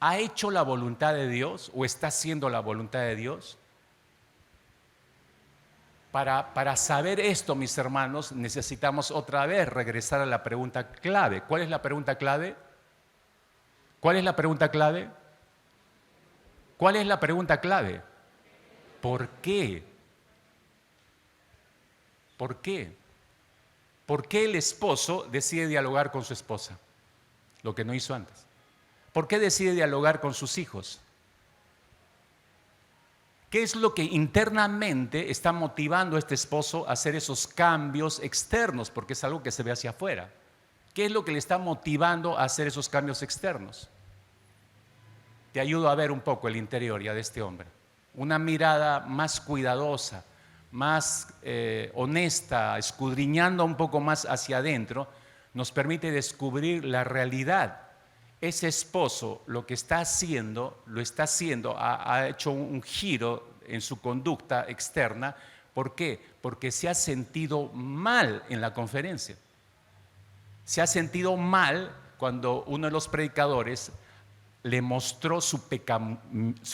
¿ha hecho la voluntad de Dios o está haciendo la voluntad de Dios? Para saber esto, mis hermanos, necesitamos otra vez regresar a la pregunta clave. ¿Cuál es la pregunta clave? ¿Cuál es la pregunta clave? ¿Cuál es la pregunta clave? ¿Por qué? ¿Por qué? ¿Por qué el esposo decide dialogar con su esposa? Lo que no hizo antes. ¿Por qué decide dialogar con sus hijos? ¿Qué es lo que internamente está motivando a este esposo a hacer esos cambios externos? Porque es algo que se ve hacia afuera. ¿Qué es lo que le está motivando a hacer esos cambios externos? Te ayudo a ver un poco el interior ya de este hombre. Una mirada más cuidadosa, más honesta, escudriñando un poco más hacia adentro, nos permite descubrir la realidad. Ese esposo lo que está haciendo, ha hecho un giro en su conducta externa. ¿Por qué? Porque se ha sentido mal en la conferencia. Se ha sentido mal cuando uno de los predicadores le mostró su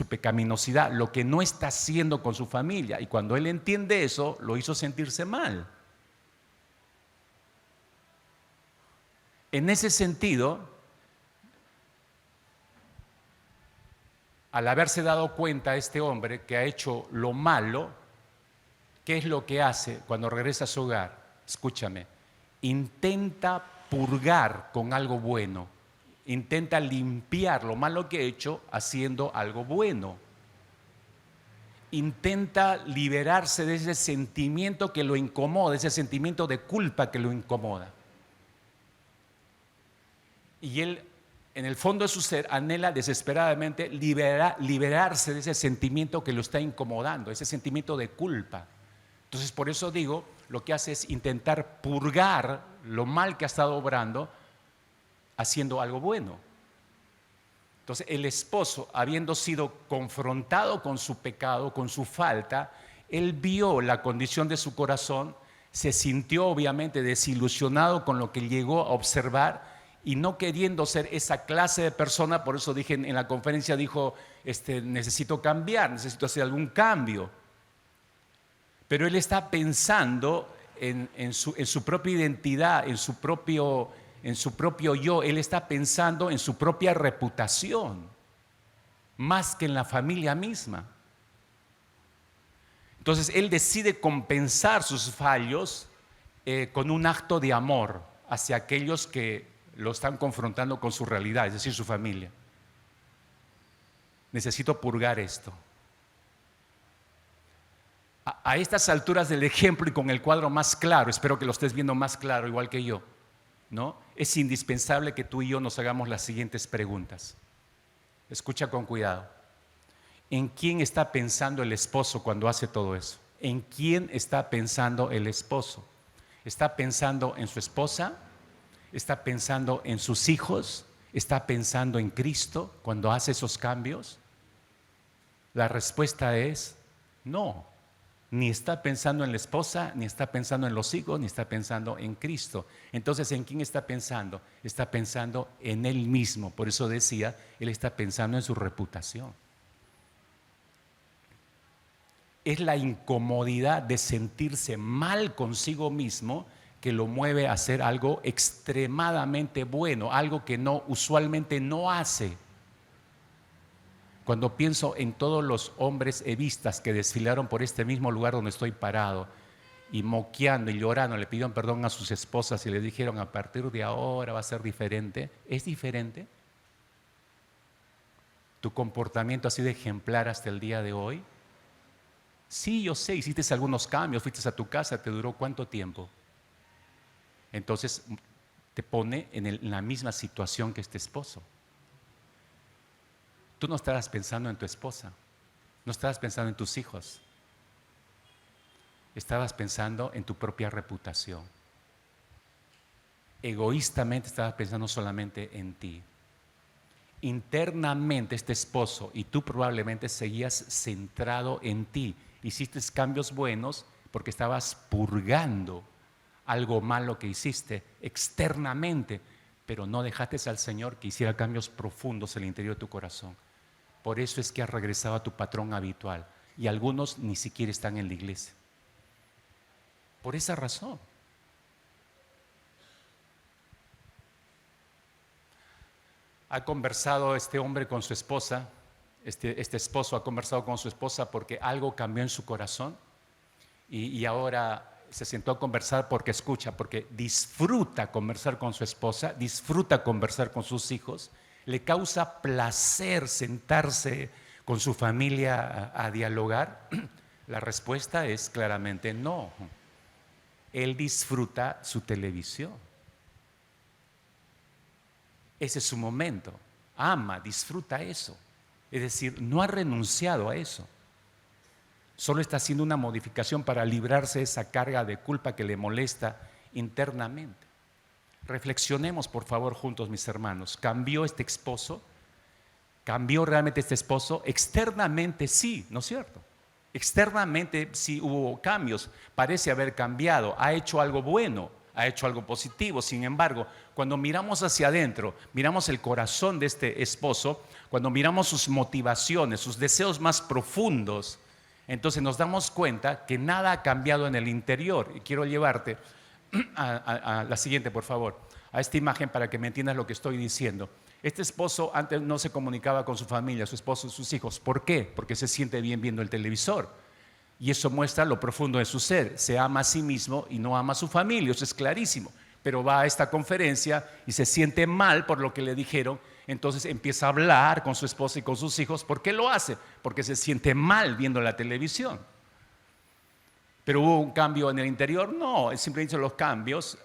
pecaminosidad, lo que no está haciendo con su familia. Y cuando él entiende eso, lo hizo sentirse mal. En ese sentido, al haberse dado cuenta este hombre que ha hecho lo malo, ¿qué es lo que hace cuando regresa a su hogar? Escúchame, intenta purgar con algo bueno. Intenta limpiar lo malo que ha hecho haciendo algo bueno. Intenta liberarse de ese sentimiento que lo incomoda, ese sentimiento de culpa que lo incomoda. Y él, en el fondo de su ser, anhela desesperadamente liberarse de ese sentimiento que lo está incomodando, ese sentimiento de culpa. Entonces, por eso digo, lo que hace es intentar purgar lo mal que ha estado obrando haciendo algo bueno. Entonces, el esposo, habiendo sido confrontado con su pecado, con su falta, él vio la condición de su corazón, se sintió obviamente desilusionado con lo que llegó a observar y no queriendo ser esa clase de persona. Por eso dije en la conferencia, dijo, necesito cambiar, necesito hacer algún cambio. Pero él está pensando en su propia identidad, en su propio yo. Él está pensando en su propia reputación, más que en la familia misma. Entonces él decide compensar sus fallos con un acto de amor hacia aquellos que lo están confrontando con su realidad, es decir, su familia. Necesito purgar esto. A estas alturas del ejemplo y con el cuadro más claro, espero que lo estés viendo más claro, igual que yo, ¿no? Es indispensable que tú y yo nos hagamos las siguientes preguntas. Escucha con cuidado. ¿En quién está pensando el esposo cuando hace todo eso? ¿En quién está pensando el esposo? ¿Está pensando en su esposa? ¿Está pensando en sus hijos? ¿Está pensando en Cristo cuando hace esos cambios? La respuesta es no. Ni está pensando en la esposa, ni está pensando en los hijos, ni está pensando en Cristo. Entonces, ¿en quién está pensando? Está pensando en él mismo. Por eso decía, él está pensando en su reputación. Es la incomodidad de sentirse mal consigo mismo que lo mueve a hacer algo extremadamente bueno, algo que usualmente no hace. Cuando pienso en todos los hombres evistas que desfilaron por este mismo lugar donde estoy parado y moqueando y llorando, le pidieron perdón a sus esposas y le dijeron a partir de ahora va a ser diferente, ¿es diferente? ¿Tu comportamiento ha sido ejemplar hasta el día de hoy? Sí, yo sé, hiciste algunos cambios, fuiste a tu casa, ¿te duró cuánto tiempo? Entonces te pone en la misma situación que este esposo. Tú no estabas pensando en tu esposa, no estabas pensando en tus hijos, estabas pensando en tu propia reputación. Egoístamente estabas pensando solamente en ti. Internamente este esposo y tú probablemente seguías centrado en ti. Hiciste cambios buenos porque estabas purgando algo malo que hiciste externamente, pero no dejaste al Señor que hiciera cambios profundos en el interior de tu corazón. Por eso es que has regresado a tu patrón habitual y algunos ni siquiera están en la iglesia. Por esa razón. Ha conversado este hombre con su esposa, este esposo ha conversado con su esposa porque algo cambió en su corazón y ahora se sentó a conversar porque escucha, porque disfruta conversar con su esposa, disfruta conversar con sus hijos, le causa placer sentarse con su familia a dialogar. La respuesta es claramente no. Él disfruta su televisión. Ese es su momento. Ama, disfruta eso. Es decir, no ha renunciado a eso. Solo está haciendo una modificación para librarse de esa carga de culpa que le molesta internamente. Reflexionemos, por favor, juntos, mis hermanos. ¿Cambió este esposo? ¿Cambió realmente este esposo? Externamente sí, ¿no es cierto? Externamente sí hubo cambios, parece haber cambiado, ha hecho algo bueno, ha hecho algo positivo. Sin embargo, cuando miramos hacia adentro, miramos el corazón de este esposo, cuando miramos sus motivaciones, sus deseos más profundos, entonces nos damos cuenta que nada ha cambiado en el interior. Y quiero llevarte a la siguiente, por favor, a esta imagen para que me entiendas lo que estoy diciendo. Este esposo antes no se comunicaba con su familia, su esposo y sus hijos. ¿Por qué? Porque se siente bien viendo el televisor. Y eso muestra lo profundo de su ser. Se ama a sí mismo y no ama a su familia, eso es clarísimo. Pero va a esta conferencia y se siente mal por lo que le dijeron. Entonces empieza a hablar con su esposa y con sus hijos. ¿Por qué lo hace? Porque se siente mal viendo la televisión. ¿Pero hubo un cambio en el interior? No, él simplemente hizo los cambios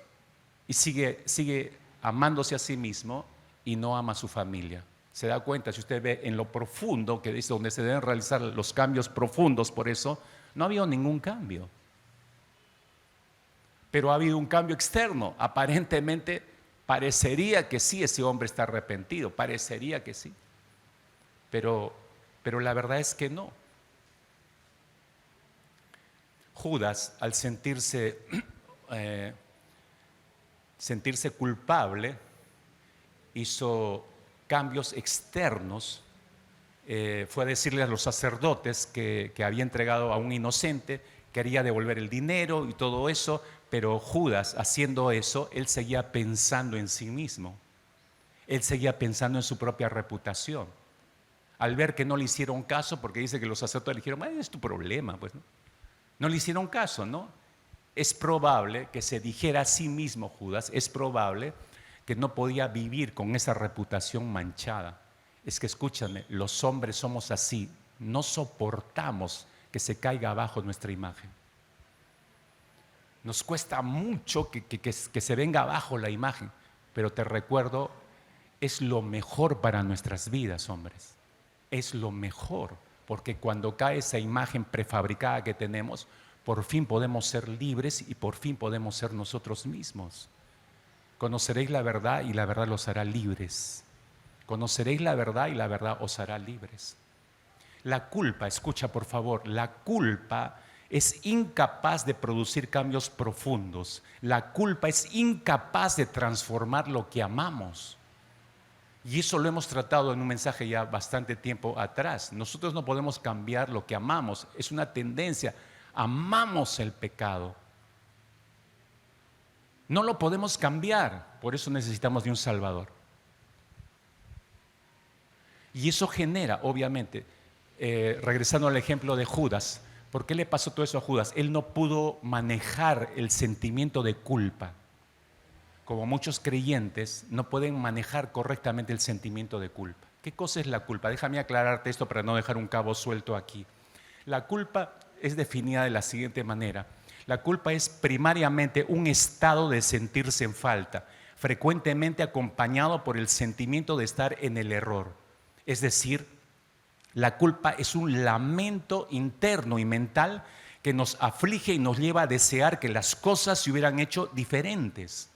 y sigue amándose a sí mismo y no ama a su familia. Se da cuenta, si usted ve en lo profundo, que es donde se deben realizar los cambios profundos, por eso no ha habido ningún cambio. Pero ha habido un cambio externo. Aparentemente parecería que sí, ese hombre está arrepentido, parecería que sí. Pero la verdad es que no. Judas, al sentirse culpable, hizo cambios externos. Fue a decirle a los sacerdotes que había entregado a un inocente, quería devolver el dinero y todo eso, pero Judas, haciendo eso, él seguía pensando en sí mismo. Él seguía pensando en su propia reputación. Al ver que no le hicieron caso, porque dice que los sacerdotes le dijeron, es tu problema, pues, ¿no? No le hicieron caso, ¿no? Es probable que se dijera a sí mismo Judas, es probable que no podía vivir con esa reputación manchada. Es que escúchame, los hombres somos así, no soportamos que se caiga abajo nuestra imagen. Nos cuesta mucho que se venga abajo la imagen, pero te recuerdo, es lo mejor para nuestras vidas, hombres. Es lo mejor, porque cuando cae esa imagen prefabricada que tenemos, por fin podemos ser libres y por fin podemos ser nosotros mismos. Conoceréis la verdad y la verdad los hará libres. Conoceréis la verdad y la verdad os hará libres. La culpa, escucha por favor, la culpa es incapaz de producir cambios profundos. La culpa es incapaz de transformar lo que amamos. Y eso lo hemos tratado en un mensaje ya bastante tiempo atrás. Nosotros no podemos cambiar lo que amamos, es una tendencia. Amamos el pecado. No lo podemos cambiar, por eso necesitamos de un Salvador. Y eso genera, obviamente, regresando al ejemplo de Judas, ¿por qué le pasó todo eso a Judas? Él no pudo manejar el sentimiento de culpa. Como muchos creyentes no pueden manejar correctamente el sentimiento de culpa. ¿Qué cosa es la culpa? Déjame aclararte esto para no dejar un cabo suelto aquí. La culpa es definida de la siguiente manera. La culpa es primariamente un estado de sentirse en falta, frecuentemente acompañado por el sentimiento de estar en el error. Es decir, la culpa es un lamento interno y mental que nos aflige y nos lleva a desear que las cosas se hubieran hecho diferentes.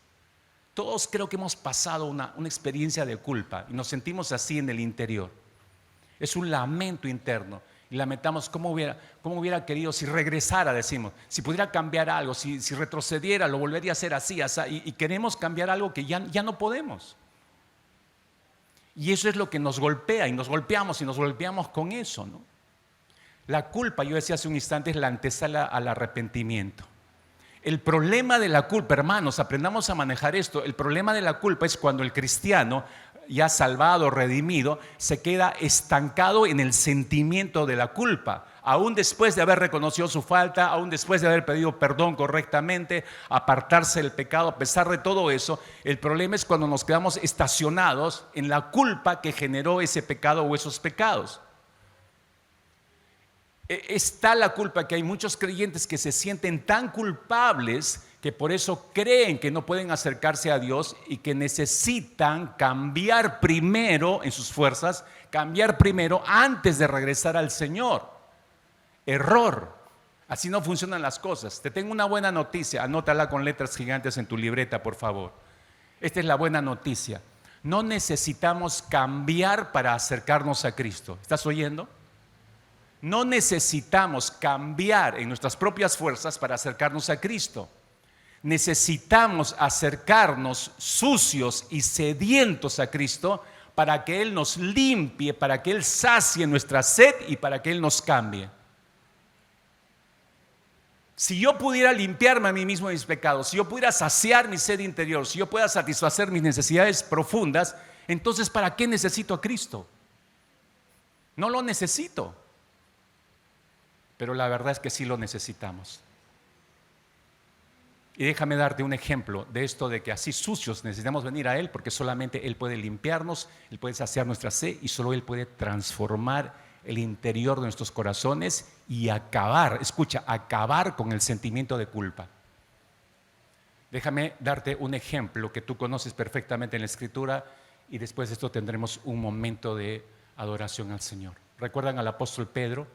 Todos creo que hemos pasado una experiencia de culpa y nos sentimos así en el interior. Es un lamento interno. Y lamentamos cómo hubiera querido si regresara, decimos, si pudiera cambiar algo, si retrocediera, lo volvería a hacer así, y queremos cambiar algo que ya no podemos. Y eso es lo que nos golpea y nos golpeamos con eso, ¿no? La culpa, yo decía hace un instante, es la antesala al arrepentimiento. El problema de la culpa, hermanos, aprendamos a manejar esto. El problema de la culpa es cuando el cristiano ya salvado, redimido, se queda estancado en el sentimiento de la culpa. Aún después de haber reconocido su falta, aún después de haber pedido perdón correctamente, apartarse del pecado, a pesar de todo eso, el problema es cuando nos quedamos estacionados en la culpa que generó ese pecado o esos pecados. Está la culpa que hay muchos creyentes que se sienten tan culpables que por eso creen que no pueden acercarse a Dios y que necesitan cambiar primero en sus fuerzas, cambiar primero antes de regresar al Señor. Error. Así no funcionan las cosas. Te tengo una buena noticia, anótala con letras gigantes en tu libreta, por favor. Esta es la buena noticia. No necesitamos cambiar para acercarnos a Cristo. ¿Estás oyendo? No necesitamos cambiar en nuestras propias fuerzas para acercarnos a Cristo. Necesitamos acercarnos sucios y sedientos a Cristo para que Él nos limpie, para que Él sacie nuestra sed y para que Él nos cambie. Si yo pudiera limpiarme a mí mismo de mis pecados, si yo pudiera saciar mi sed interior, si yo pudiera satisfacer mis necesidades profundas, entonces ¿para qué necesito a Cristo? No lo necesito. Pero la verdad es que sí lo necesitamos. Y déjame darte un ejemplo de esto de que así sucios necesitamos venir a Él, porque solamente Él puede limpiarnos, Él puede saciar nuestra sed y solo Él puede transformar el interior de nuestros corazones y acabar, escucha, acabar con el sentimiento de culpa. Déjame darte un ejemplo que tú conoces perfectamente en la Escritura y después de esto tendremos un momento de adoración al Señor. ¿Recuerdan al apóstol Pedro?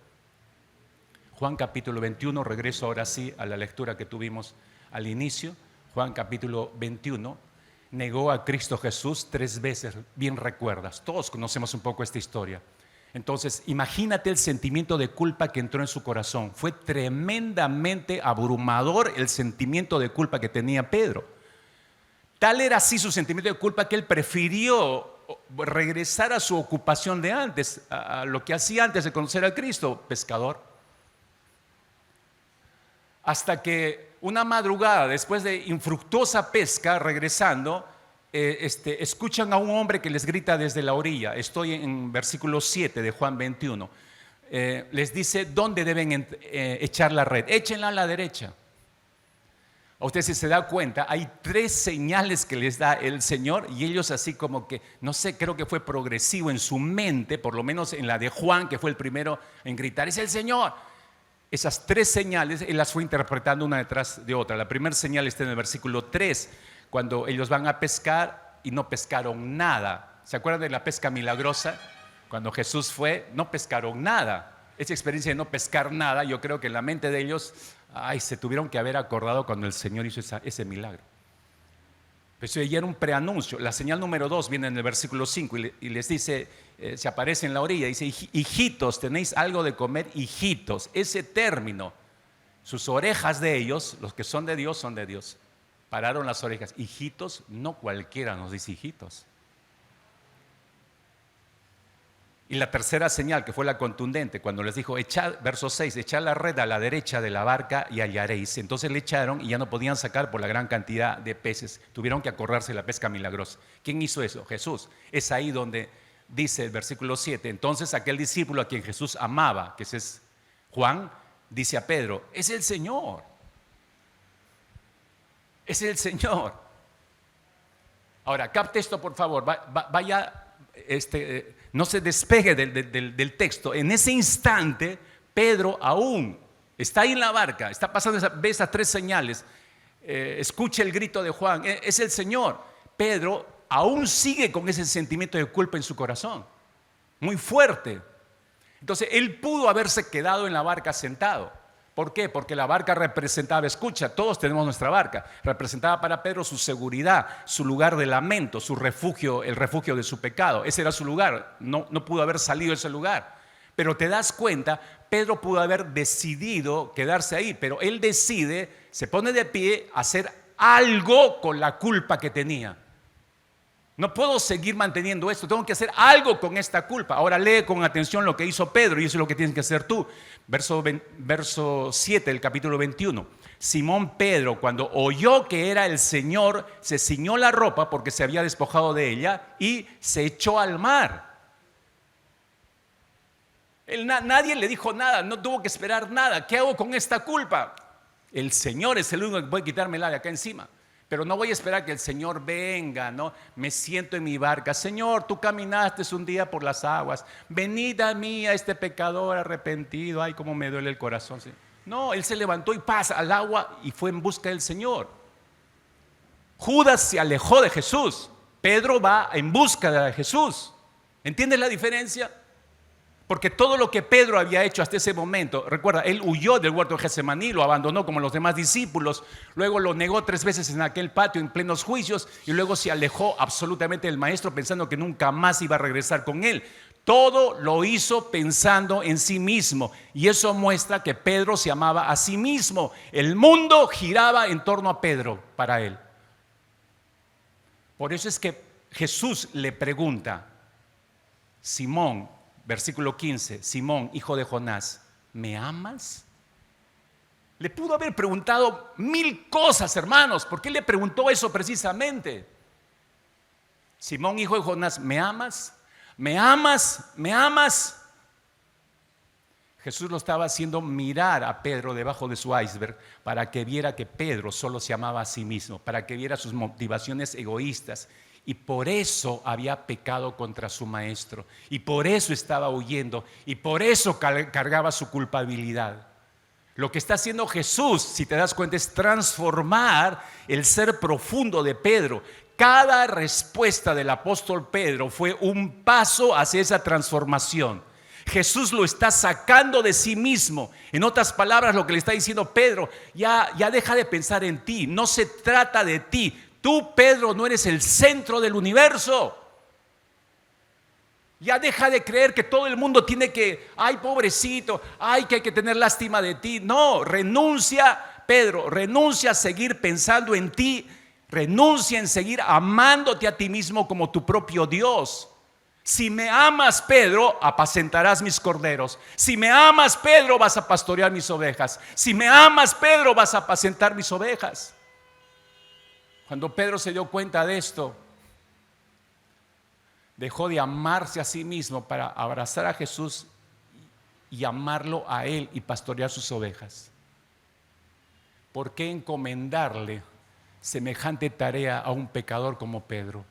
Juan capítulo 21, regreso ahora sí a la lectura que tuvimos al inicio. Juan capítulo 21, negó a Cristo Jesús 3 veces, bien recuerdas, todos conocemos un poco esta historia. Entonces, imagínate el sentimiento de culpa que entró en su corazón. Fue tremendamente abrumador el sentimiento de culpa que tenía Pedro. Tal era así su sentimiento de culpa que él prefirió regresar a su ocupación de antes, a lo que hacía antes de conocer a Cristo, pescador. Hasta que una madrugada, después de infructuosa pesca, regresando, escuchan a un hombre que les grita desde la orilla. Estoy en versículo 7 de Juan 21. Les dice dónde deben echar la red. Échenla a la derecha. A usted, si se da cuenta, hay 3 señales que les da el Señor y ellos así como que, no sé, creo que fue progresivo en su mente, por lo menos en la de Juan, que fue el primero en gritar, es el Señor. Esas 3 señales, él las fue interpretando una detrás de otra. La primera señal está en el versículo 3, cuando ellos van a pescar y no pescaron nada. ¿Se acuerdan de la pesca milagrosa? Cuando Jesús fue, no pescaron nada. Esa experiencia de no pescar nada, yo creo que en la mente de ellos, se tuvieron que haber acordado cuando el Señor hizo ese milagro. Pero eso ya era un preanuncio. La señal número 2 viene en el versículo 5 y les dice, se aparece en la orilla, dice, hijitos, ¿tenéis algo de comer? Hijitos, ese término, sus orejas de ellos, los que son de Dios, pararon las orejas. Hijitos, no cualquiera nos dice hijitos. Y la tercera señal, que fue la contundente, cuando les dijo, verso 6, echad la red a la derecha de la barca y hallaréis. Entonces le echaron y ya no podían sacar por la gran cantidad de peces. Tuvieron que acordarse de la pesca milagrosa. ¿Quién hizo eso? Jesús. Es ahí donde dice el versículo 7. Entonces aquel discípulo a quien Jesús amaba, que ese es Juan, dice a Pedro, es el Señor. Es el Señor. Ahora, capte esto por favor. Vaya, no se despegue del texto. En ese instante, Pedro aún está ahí en la barca, está pasando, ve esas 3 señales, escucha el grito de Juan, es el Señor. Pedro aún sigue con ese sentimiento de culpa en su corazón, muy fuerte. Entonces, él pudo haberse quedado en la barca sentado. ¿Por qué? Porque la barca representaba, escucha, todos tenemos nuestra barca, representaba para Pedro su seguridad, su lugar de lamento, su refugio, el refugio de su pecado. Ese era su lugar, no pudo haber salido de ese lugar. Pero te das cuenta, Pedro pudo haber decidido quedarse ahí, pero él decide, se pone de pie a hacer algo con la culpa que tenía. No puedo seguir manteniendo esto, tengo que hacer algo con esta culpa. Ahora lee con atención lo que hizo Pedro y eso es lo que tienes que hacer tú. Verso 7 del capítulo 21. Simón Pedro, cuando oyó que era el Señor, se ciñó la ropa porque se había despojado de ella y se echó al mar. Nadie le dijo nada, no tuvo que esperar nada. ¿Qué hago con esta culpa? El Señor es el único que puede quitármela de acá encima. Pero no voy a esperar que el Señor venga, ¿no? Me siento en mi barca. Señor, tú caminaste un día por las aguas. Venid a mí, a este pecador arrepentido. Ay, cómo me duele el corazón. No, él se levantó y pasa al agua y fue en busca del Señor. Judas se alejó de Jesús. Pedro va en busca de Jesús. ¿Entiendes la diferencia? Porque todo lo que Pedro había hecho hasta ese momento, recuerda, él huyó del huerto de Getsemaní, lo abandonó como los demás discípulos, luego lo negó 3 veces en aquel patio en plenos juicios y luego se alejó absolutamente del maestro pensando que nunca más iba a regresar con él. Todo lo hizo pensando en sí mismo y eso muestra que Pedro se amaba a sí mismo. El mundo giraba en torno a Pedro para él. Por eso es que Jesús le pregunta, Simón, versículo 15, Simón, hijo de Jonás, ¿me amas? Le pudo haber preguntado 1000 cosas, hermanos. ¿Por qué le preguntó eso precisamente? Simón, hijo de Jonás, ¿me amas? ¿Me amas? ¿Me amas? Jesús lo estaba haciendo mirar a Pedro debajo de su iceberg para que viera que Pedro solo se amaba a sí mismo, para que viera sus motivaciones egoístas. Y por eso había pecado contra su maestro. Y por eso estaba huyendo. Y por eso cargaba su culpabilidad. Lo que está haciendo Jesús, si te das cuenta, es transformar el ser profundo de Pedro. Cada respuesta del apóstol Pedro fue un paso hacia esa transformación. Jesús lo está sacando de sí mismo. En otras palabras, lo que le está diciendo Pedro, ya deja de pensar en ti. No se trata de ti. Tú, Pedro, no eres el centro del universo. Ya deja de creer que todo el mundo tiene que, ay, pobrecito, ay, que hay que tener lástima de ti. No, renuncia, Pedro, renuncia a seguir pensando en ti. Renuncia en seguir amándote a ti mismo como tu propio Dios. Si me amas, Pedro, apacentarás mis corderos. Si me amas, Pedro, vas a pastorear mis ovejas. Si me amas, Pedro, vas a apacentar mis ovejas. Cuando Pedro se dio cuenta de esto, dejó de amarse a sí mismo para abrazar a Jesús y amarlo a Él y pastorear sus ovejas. ¿Por qué encomendarle semejante tarea a un pecador como Pedro?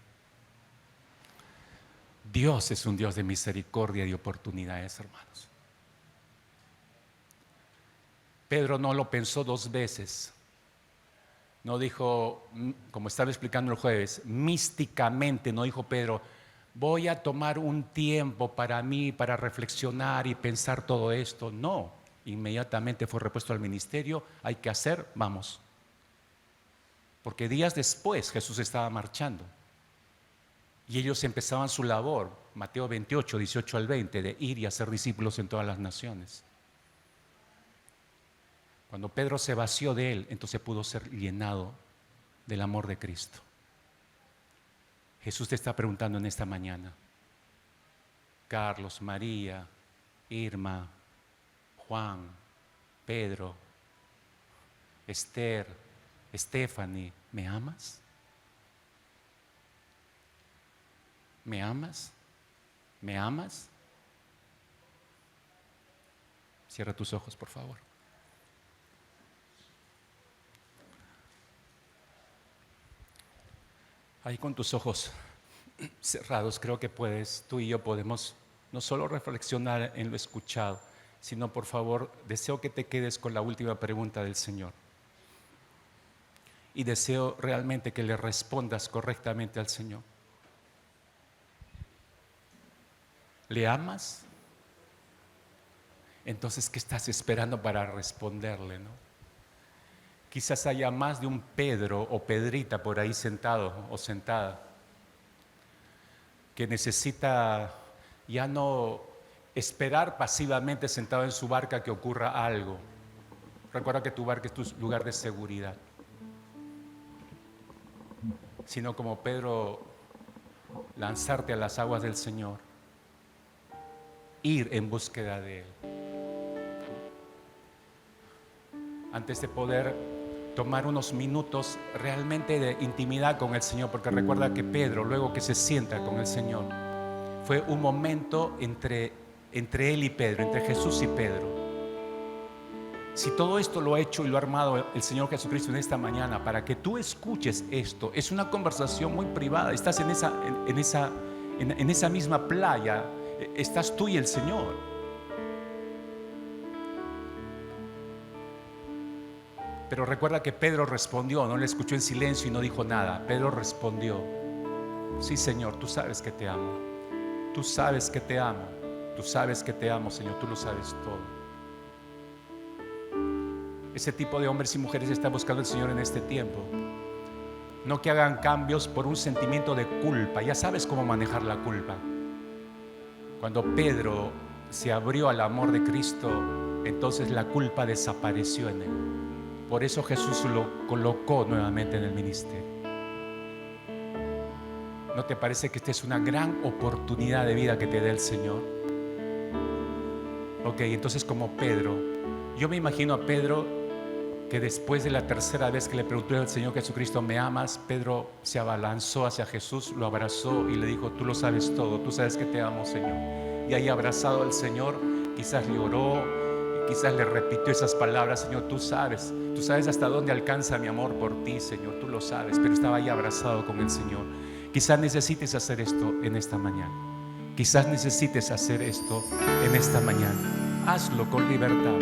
Dios es un Dios de misericordia y oportunidades, hermanos. Pedro no lo pensó 2 veces. No dijo, como estaba explicando el jueves, místicamente no dijo Pedro, voy a tomar un tiempo para mí, para reflexionar y pensar todo esto. No, inmediatamente fue repuesto al ministerio, hay que hacer, vamos. Porque días después Jesús estaba marchando y ellos empezaban su labor, Mateo 28, 18 al 20, de ir y hacer discípulos en todas las naciones. Cuando Pedro se vació de él, entonces pudo ser llenado del amor de Cristo. Jesús te está preguntando en esta mañana, Carlos, María, Irma, Juan, Pedro, Esther, Stephanie, ¿me amas? ¿Me amas? ¿Me amas? Cierra tus ojos, por favor. Ahí con tus ojos cerrados, creo que puedes, tú y yo podemos no solo reflexionar en lo escuchado, sino por favor, deseo que te quedes con la última pregunta del Señor. Y deseo realmente que le respondas correctamente al Señor. ¿Le amas? Entonces, ¿qué estás esperando para responderle, no? Quizás haya más de un Pedro o Pedrita por ahí sentado o sentada que necesita ya no esperar pasivamente sentado en su barca que ocurra algo. Recuerda que tu barca es tu lugar de seguridad. Sino como Pedro, lanzarte a las aguas del Señor, ir en búsqueda de Él. Antes de poder tomar unos minutos realmente de intimidad con el Señor, porque recuerda que Pedro, luego que se sienta con el Señor, fue un momento entre Él y Pedro, entre Jesús y Pedro. Si todo esto lo ha hecho y lo ha armado el Señor Jesucristo en esta mañana para que tú escuches esto, es una conversación muy privada. Estás en esa misma playa, estás tú y el Señor. Pero recuerda que Pedro respondió, no le escuchó en silencio y no dijo nada. Pedro respondió: sí, Señor, tú sabes que te amo. Tú sabes que te amo. Tú sabes que te amo, Señor, tú lo sabes todo. Ese tipo de hombres y mujeres está buscando el Señor en este tiempo. No que hagan cambios por un sentimiento de culpa. Ya sabes cómo manejar la culpa. Cuando Pedro se abrió al amor de Cristo, entonces la culpa desapareció en él. Por eso Jesús lo colocó nuevamente en el ministerio. ¿No te parece que esta es una gran oportunidad de vida que te da el Señor? Ok, entonces como Pedro, yo me imagino a Pedro que después de la tercera vez que le preguntó al Señor Jesucristo: ¿me amas? Pedro se abalanzó hacia Jesús, lo abrazó y le dijo: tú lo sabes todo, tú sabes que te amo, Señor. Y ahí abrazado al Señor, quizás lloró, quizás le repitió esas palabras: Señor, tú sabes hasta dónde alcanza mi amor por ti, Señor, tú lo sabes. Pero estaba ahí abrazado con el Señor. Quizás necesites hacer esto en esta mañana. Quizás necesites hacer esto en esta mañana. Hazlo con libertad.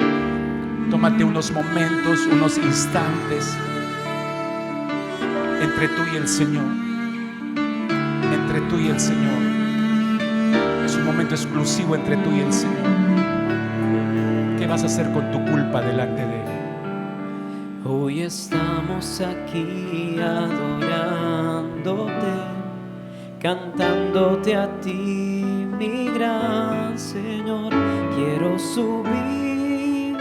Tómate unos momentos, unos instantes entre tú y el Señor. Entre tú y el Señor. Es un momento exclusivo entre tú y el Señor. ¿Qué vas a hacer con tu culpa delante de Él? Hoy estamos aquí adorándote, cantándote a ti, mi gran Señor. Quiero subir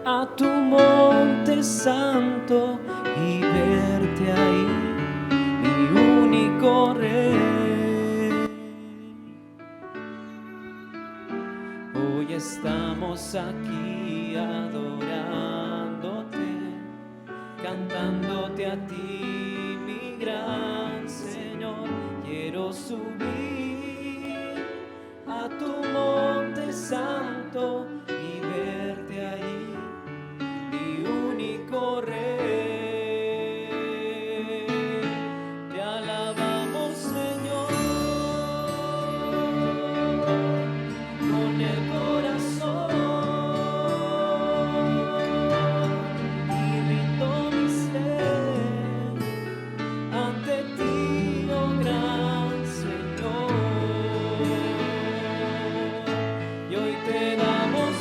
a tu monte santo y verte ahí, mi único Rey. Hoy estamos aquí adorándote, cantándote a ti, mi gran Señor. Quiero subir a tu monte santo y verte ahí, mi único Rey. Te alabamos, Señor, con el corazón, y rindo mi ser ante ti, oh gran Señor. Y hoy te damos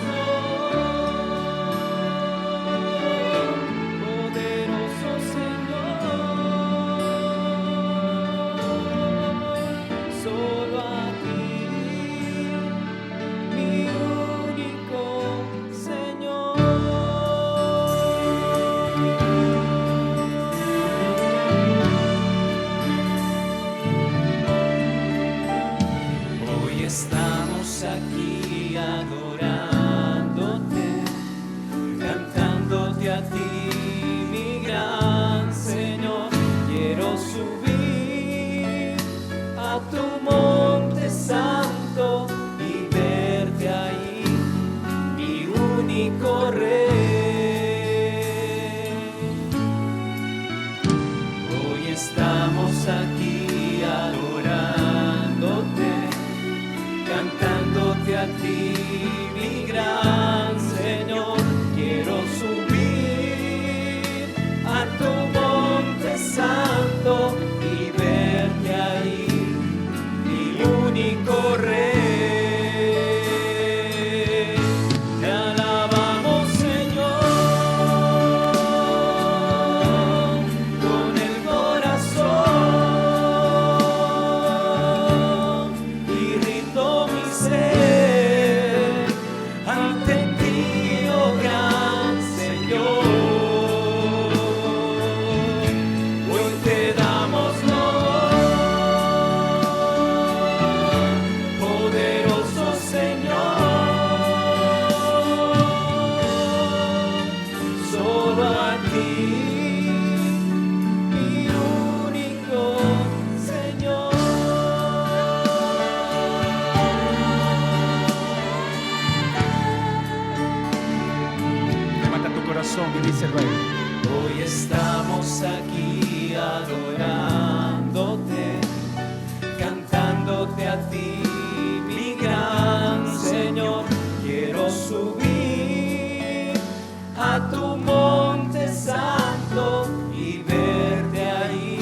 corazón y dice el rey. Hoy estamos aquí adorándote, cantándote a ti, mi gran Señor. Quiero subir a tu monte santo y verte ahí,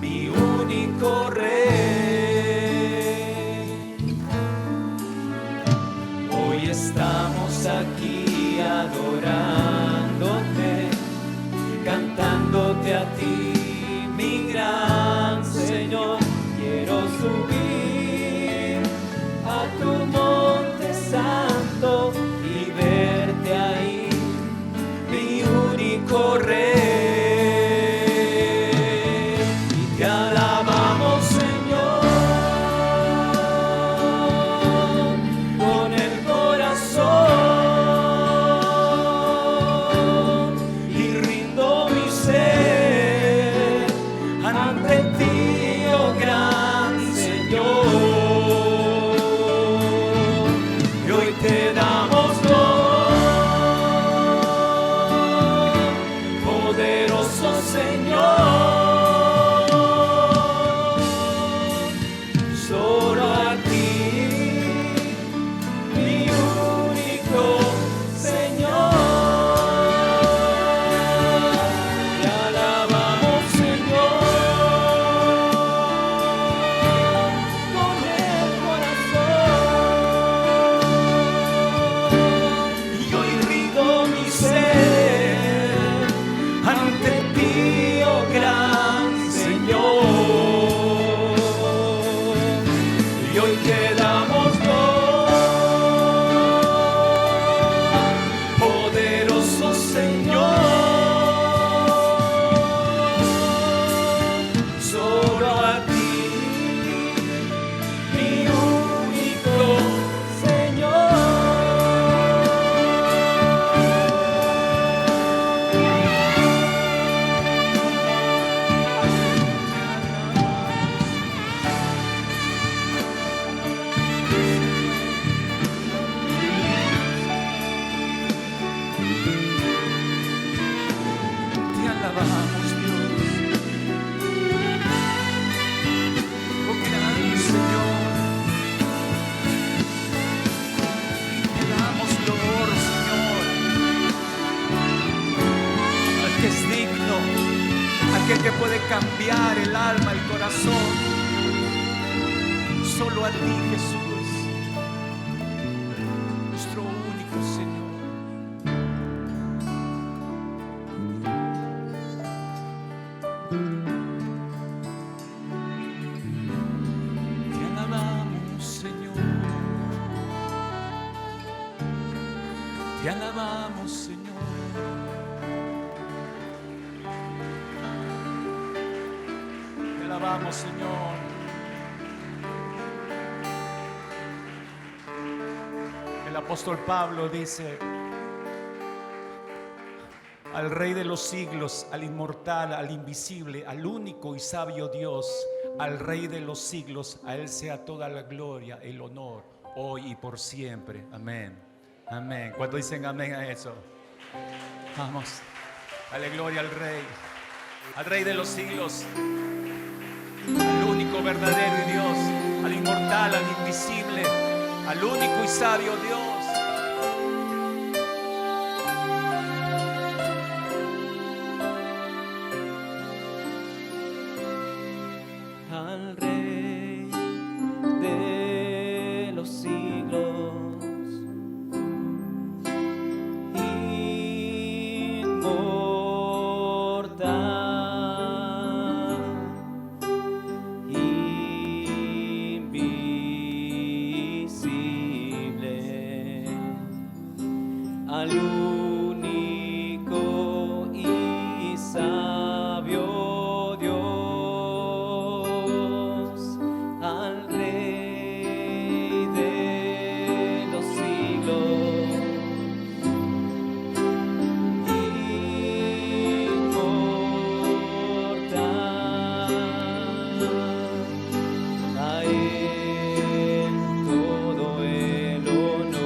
mi único Rey. Hoy estamos aquí adorándote, cantándote a ti, mi gran Señor. Quiero subir a tu monte santo y verte ahí, mi único Rey. Y te alabamos, Señor, con el corazón, y rindo mi ser ante ti, oh gran Señor. Y hoy te damos poderoso Señor, solo a ti, mi único Señor. Te alabamos, Señor, con el corazón, y hoy rindo mi ser ante ti, oh gran Señor. Y hoy te damos poderoso Señor, solo a ti, mi único Señor. Te alabamos, Dios, oh gran Señor. Te damos loor, Señor, al que es digno, aquel que puede cambiar el alma, el corazón. Solo a ti, Jesús, nuestro único Señor. Te alabamos, Señor. Te alabamos, Señor. Te alabamos, Señor. El apóstol Pablo dice: al Rey de los siglos, al inmortal, al invisible, al único y sabio Dios, al Rey de los siglos, a Él sea toda la gloria, el honor, hoy y por siempre. Amén. Amén. ¿Cuántos dicen amén a eso? Vamos. Dale gloria al Rey de los siglos, al único verdadero y Dios, al inmortal, al invisible, al único y sabio Dios. Al Rey de los siglos, inmortal, invisible, al único y sabio Dios, al Rey de los siglos, inmortal, a Él todo el honor.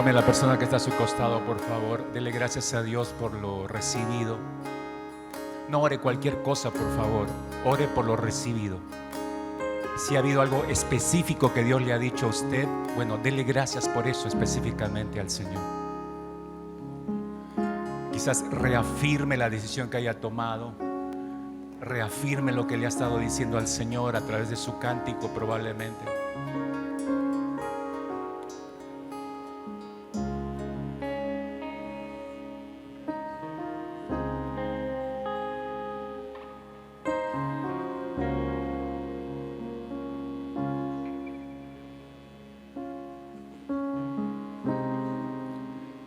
Tome a la persona que está a su costado, por favor. Dele gracias a Dios por lo recibido. No ore cualquier cosa, por favor. Ore por lo recibido. Si ha habido algo específico que Dios le ha dicho a usted, bueno, dele gracias por eso específicamente al Señor. Quizás reafirme la decisión que haya tomado. Reafirme lo que le ha estado diciendo al Señor a través de su cántico probablemente.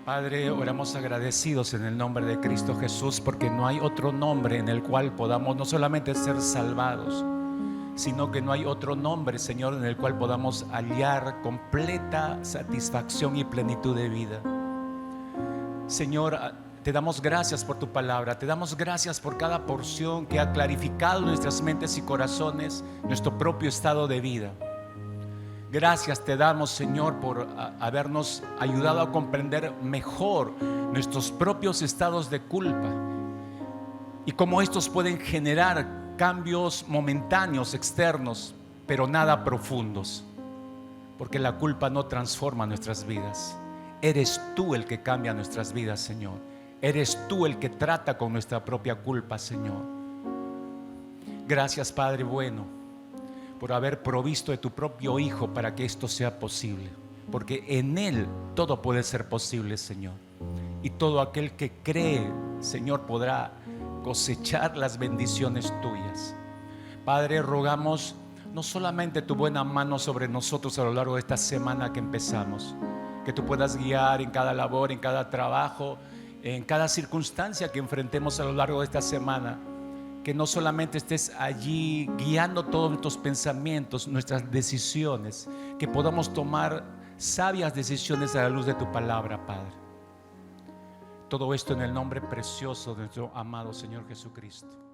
Padre, oramos agradecidos en el nombre de Cristo Jesús, porque no hay otro nombre en el cual podamos no solamente ser salvados, sino que no hay otro nombre, Señor, en el cual podamos hallar completa satisfacción y plenitud de vida. Señor, te damos gracias por tu palabra, te damos gracias por cada porción que ha clarificado nuestras mentes y corazones, nuestro propio estado de vida. Gracias te damos, Señor, por habernos ayudado a comprender mejor nuestros propios estados de culpa y cómo estos pueden generar cambios momentáneos, externos, pero nada profundos, porque la culpa no transforma nuestras vidas. Eres tú el que cambia nuestras vidas, Señor. Eres tú el que trata con nuestra propia culpa, Señor. Gracias, Padre bueno, por haber provisto de tu propio Hijo para que esto sea posible, porque en Él todo puede ser posible, Señor, y todo aquel que cree, Señor, podrá cosechar las bendiciones tuyas. Padre, rogamos no solamente tu buena mano sobre nosotros a lo largo de esta semana que empezamos, que tú puedas guiar en cada labor, en cada trabajo, en cada circunstancia que enfrentemos a lo largo de esta semana. Que no solamente estés allí guiando todos nuestros pensamientos, nuestras decisiones, que podamos tomar sabias decisiones a la luz de tu palabra, Padre. Todo esto en el nombre precioso de nuestro amado Señor Jesucristo.